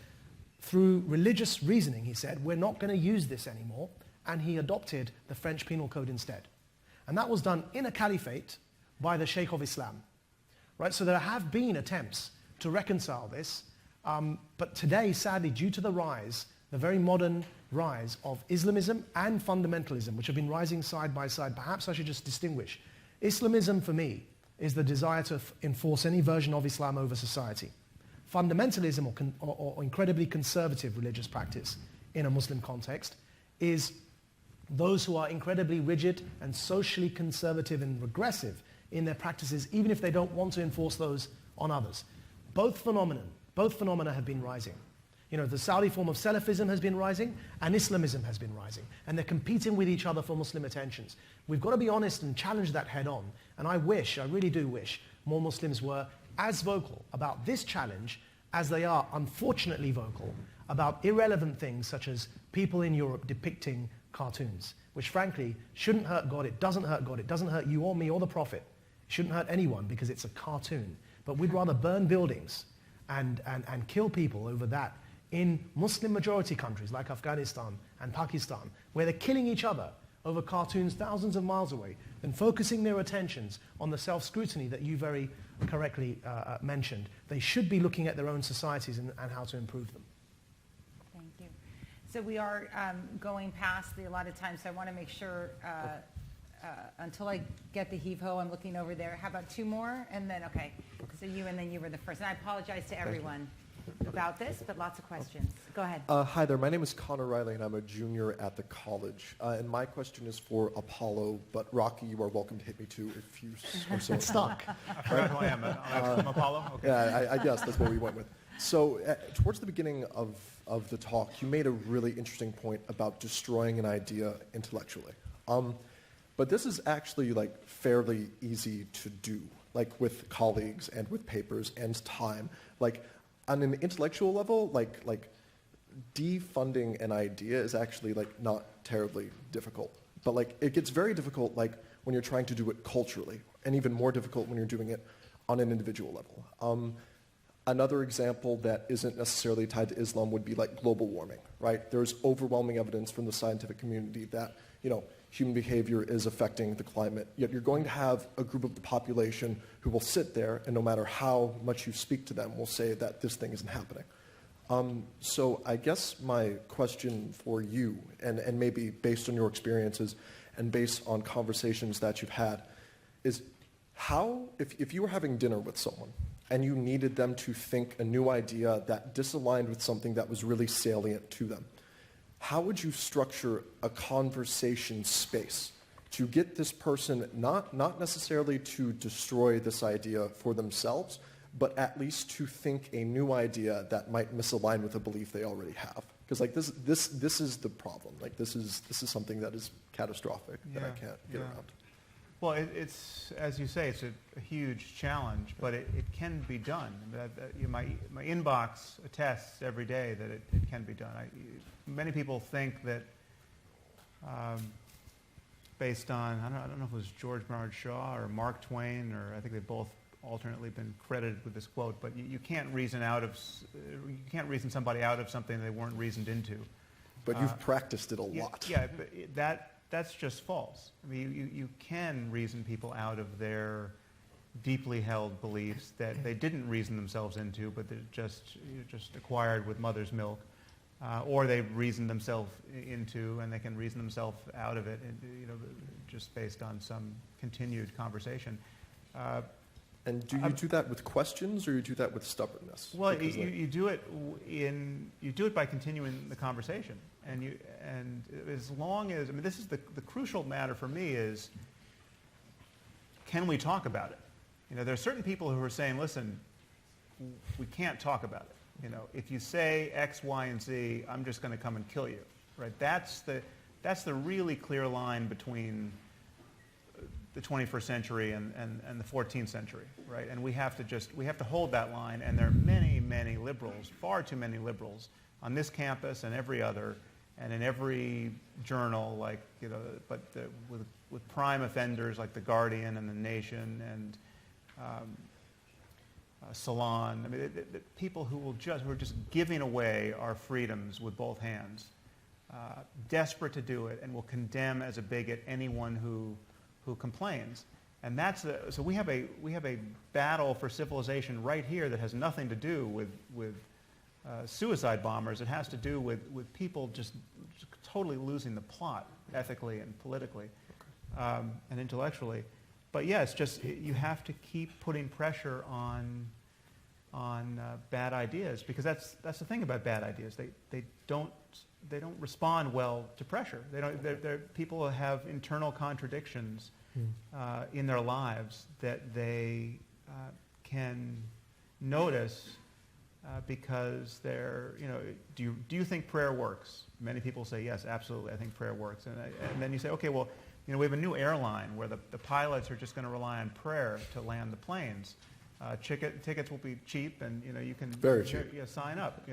through religious reasoning, he said, we're not going to use this anymore, and he adopted the French penal code instead. And that was done in a caliphate by the Sheikh of Islam. Right? So there have been attempts to reconcile this, but today, sadly, due to the very modern rise of Islamism and fundamentalism, which have been rising side by side, perhaps I should just distinguish. Islamism, for me, is the desire to enforce any version of Islam over society. Fundamentalism, or incredibly conservative religious practice in a Muslim context, is those who are incredibly rigid and socially conservative and regressive in their practices, even if they don't want to enforce those on others. Both phenomena have been rising. You know, the Saudi form of Salafism has been rising, and Islamism has been rising. And they're competing with each other for Muslim attentions. We've got to be honest and challenge that head on. And I really do wish, more Muslims were as vocal about this challenge as they are, unfortunately, vocal about irrelevant things such as people in Europe depicting cartoons, which frankly shouldn't hurt God. It doesn't hurt God. It doesn't hurt you or me or the Prophet. It shouldn't hurt anyone because it's a cartoon. But we'd rather burn buildings and kill people over that in Muslim majority countries like Afghanistan and Pakistan, where they're killing each other over cartoons thousands of miles away, than focusing their attentions on the self-scrutiny that you very correctly mentioned. They should be looking at their own societies and how to improve them. Thank you. So we are going past the allotted time, so I want to make sure, until I get the heave-ho, I'm looking over there. How about two more? And then, okay. So you and then you were the first. And I apologize to everyone about this, but lots of questions. Go ahead. Hi there. My name is Connor Riley, and I'm a junior at the college. And my question is for Apollo, but Rocky, you are welcome to hit me too if you are so Stuck. I forgot who I am. I'm Apollo? Okay. Yeah, I guess that's what we went with. So towards the beginning of the talk, you made a really interesting point about destroying an idea intellectually. But this is actually like fairly easy to do, like with colleagues and with papers and time. Like on an intellectual level, like defunding an idea is actually like not terribly difficult. But like it gets very difficult like when you're trying to do it culturally, and even more difficult when you're doing it on an individual level. Another example that isn't necessarily tied to Islam would be like global warming, right? There's overwhelming evidence from the scientific community that, you know, human behavior is affecting the climate. Yet you're going to have a group of the population who will sit there and no matter how much you speak to them will say that this thing isn't happening. So I guess my question for you, and maybe based on your experiences and based on conversations that you've had, is how, if you were having dinner with someone and you needed them to think a new idea that disaligned with something that was really salient to them, how would you structure a conversation space to get this person not necessarily to destroy this idea for themselves, but at least to think a new idea that might misalign with a belief they already have? Because like this is the problem. Like this is something that is catastrophic that I can't get around. Well, it's, as you say, it's a huge challenge, but it can be done. My inbox attests every day that it can be done. Many people think that based on, I don't know if it was George Bernard Shaw or Mark Twain, or I think they've both alternately been credited with this quote, but you can't reason somebody out of something they weren't reasoned into. But you've practiced it a lot. Yeah, but that's just false. I mean, you can reason people out of their deeply held beliefs that they didn't reason themselves into, but they're just acquired with mother's milk, or they reasoned themselves into, and they can reason themselves out of it, just based on some continued conversation. And do you do that with questions, or you do that with stubbornness? Well, Because, you do it you do it by continuing the conversation, and as long as, I mean, this is the crucial matter for me is, can we talk about it? There are certain people who are saying, listen, we can't talk about it. If you say X, Y, and Z, I'm just going to come and kill you, right? That's the really clear line between the 21st century and the 14th century, right? And we have to hold that line. And there are many, many liberals, far too many liberals, on this campus and every other, and in every journal, with prime offenders like The Guardian and The Nation and Salon. I mean, the people who are just giving away our freedoms with both hands, desperate to do it, and will condemn as a bigot anyone who complains. And so we have a battle for civilization right here that has nothing to do with suicide bombers. It has to do with people just totally losing the plot ethically and politically and intellectually. But yeah, it's just you have to keep putting pressure on bad ideas, because that's the thing about bad ideas. They don't respond well to pressure. They're people have internal contradictions in their lives that they can notice because they're, do you think prayer works? Many people say yes, absolutely. I think prayer works, and then you say, okay, well, we have a new airline where the pilots are just going to rely on prayer to land the planes. Tickets will be cheap, and you can very cheap. Sign up.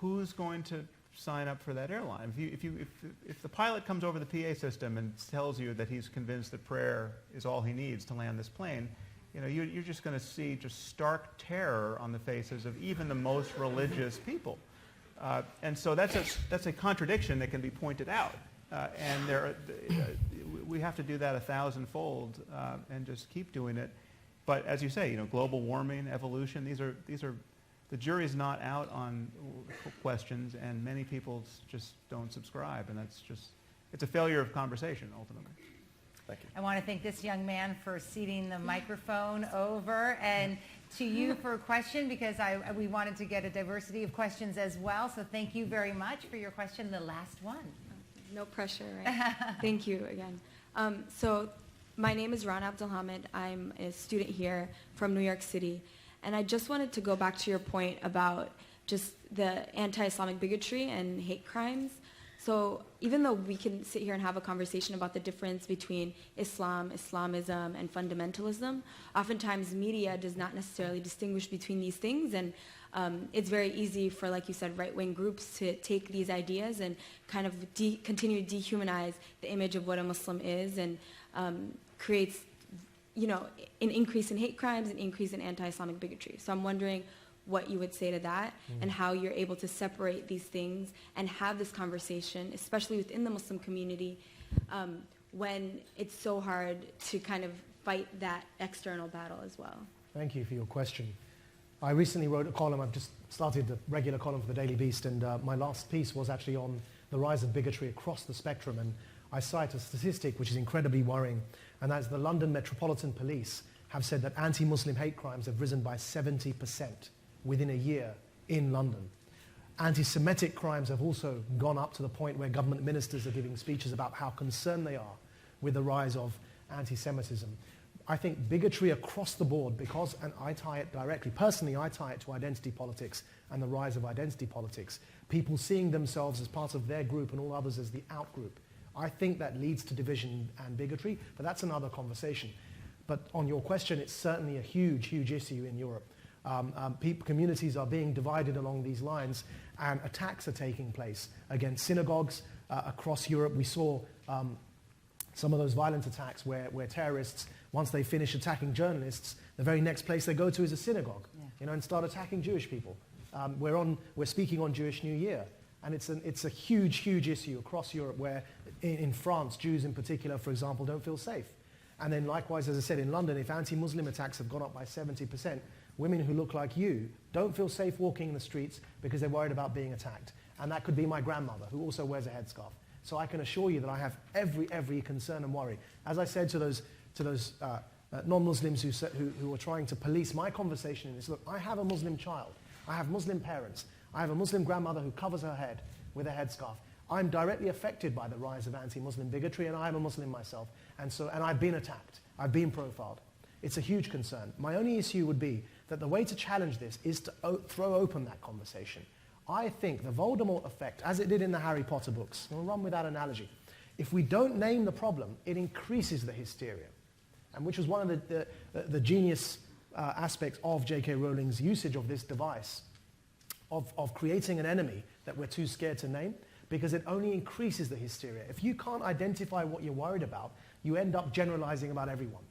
Who's going to sign up for that airline? If the pilot comes over the PA system and tells you that he's convinced that prayer is all he needs to land this plane, you're just going to see just stark terror on the faces of even the most religious people, and so that's a contradiction that can be pointed out. And we have to do that 1,000-fold and just keep doing it. But as you say, global warming, evolution, these are the jury's not out on questions, and many people just don't subscribe, and it's a failure of conversation ultimately. Thank you. I want to thank this young man for ceding the microphone over, and to you for a question, because we wanted to get a diversity of questions as well. So thank you very much for your question, the last one. No pressure, right? Thank you again. So my name is Rana Abdelhamid. I'm a student here from New York City. And I just wanted to go back to your point about just the anti-Islamic bigotry and hate crimes. So even though we can sit here and have a conversation about the difference between Islamism, and fundamentalism, oftentimes media does not necessarily distinguish between these things. And it's very easy for, like you said, right-wing groups to take these ideas and kind of continue to dehumanize the image of what a Muslim is, and creates, an increase in hate crimes, an increase in anti-Islamic bigotry. So I'm wondering what you would say to that, and how you're able to separate these things and have this conversation, especially within the Muslim community, when it's so hard to kind of fight that external battle as well. Thank you for your question. I recently wrote a column. I've just started the regular column for the Daily Beast, and my last piece was actually on the rise of bigotry across the spectrum. And I cite a statistic which is incredibly worrying, and that's the London Metropolitan Police have said that anti-Muslim hate crimes have risen by 70% within a year in London. Anti-Semitic crimes have also gone up to the point where government ministers are giving speeches about how concerned they are with the rise of anti-Semitism. I think bigotry across the board, because, and I tie it directly, personally I tie it to identity politics and the rise of identity politics, people seeing themselves as part of their group and all others as the out-group. I think that leads to division and bigotry, but that's another conversation. But on your question, it's certainly a huge, huge issue in Europe. Communities are being divided along these lines, and attacks are taking place against synagogues across Europe. We saw some of those violent attacks where terrorists, once they finish attacking journalists, the very next place they go to is a synagogue, and start attacking Jewish people. We're speaking on Jewish New Year, and it's a huge, huge issue across Europe, where in France, Jews in particular, for example, don't feel safe. And then likewise, as I said, in London, if anti-Muslim attacks have gone up by 70%, women who look like you don't feel safe walking in the streets because they're worried about being attacked. And that could be my grandmother, who also wears a headscarf. So I can assure you that I have every concern and worry. As I said to those non-Muslims who are trying to police my conversation in this, look, I have a Muslim child. I have Muslim parents. I have a Muslim grandmother who covers her head with a headscarf. I'm directly affected by the rise of anti-Muslim bigotry, and I am a Muslim myself. And I've been attacked. I've been profiled. It's a huge concern. My only issue would be that the way to challenge this is to throw open that conversation. I think the Voldemort effect, as it did in the Harry Potter books, I'll run with that analogy. If we don't name the problem, it increases the hysteria. And which was one of the genius aspects of J.K. Rowling's usage of this device, of creating an enemy that we're too scared to name, because it only increases the hysteria. If you can't identify what you're worried about, you end up generalizing about everyone.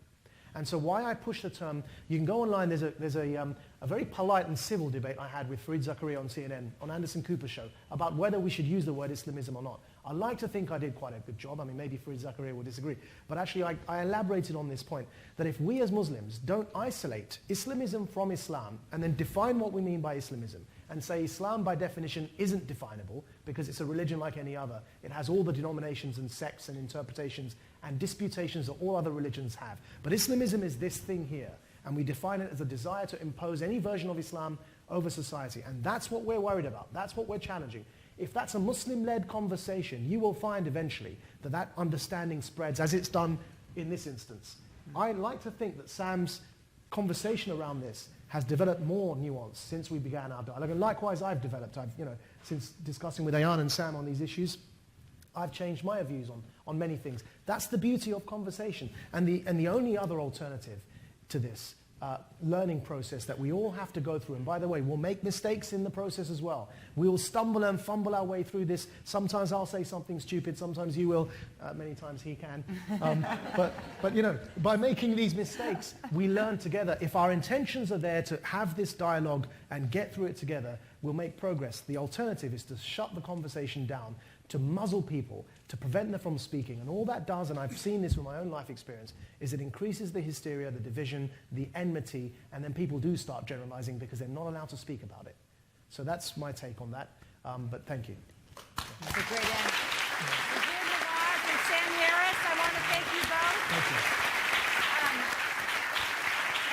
And so why I push the term, you can go online, there's a very polite and civil debate I had with Fareed Zakaria on CNN, on Anderson Cooper's show, about whether we should use the word Islamism or not. I like to think I did quite a good job. I mean, maybe Fareed Zakaria will disagree. But actually, I elaborated on this point, that if we as Muslims don't isolate Islamism from Islam and then define what we mean by Islamism, and say Islam by definition isn't definable because it's a religion like any other. It has all the denominations and sects and interpretations and disputations that all other religions have. But Islamism is this thing here, and we define it as a desire to impose any version of Islam over society. And that's what we're worried about. That's what we're challenging. If that's a Muslim-led conversation, you will find eventually that that understanding spreads, as it's done in this instance. I like to think that Sam's conversation around this has developed more nuance since we began our dialogue. And likewise, I've developed. Since discussing with Ayan and Sam on these issues, I've changed my views on many things. That's the beauty of conversation. And the only other alternative to this learning process that we all have to go through, and by the way, we'll make mistakes in the process as well. We will stumble and fumble our way through this. Sometimes I'll say something stupid, sometimes you will, many times he can. But you know, by making these mistakes, we learn together. If our intentions are there to have this dialogue and get through it together, we'll make progress. The alternative is to shut the conversation down, to muzzle people, to prevent them from speaking. And all that does, and I've seen this from my own life experience, is it increases the hysteria, the division, the enmity, and then people do start generalizing because they're not allowed to speak about it. So that's my take on that. But thank you. That's a great end. Maajid Nawaz and Sam Harris, I want to thank you both. Thank you.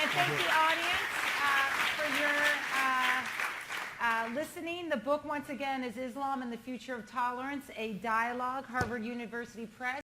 And thank the audience for your listening. The book, once again, is Islam and the Future of Tolerance, a Dialogue, Harvard University Press.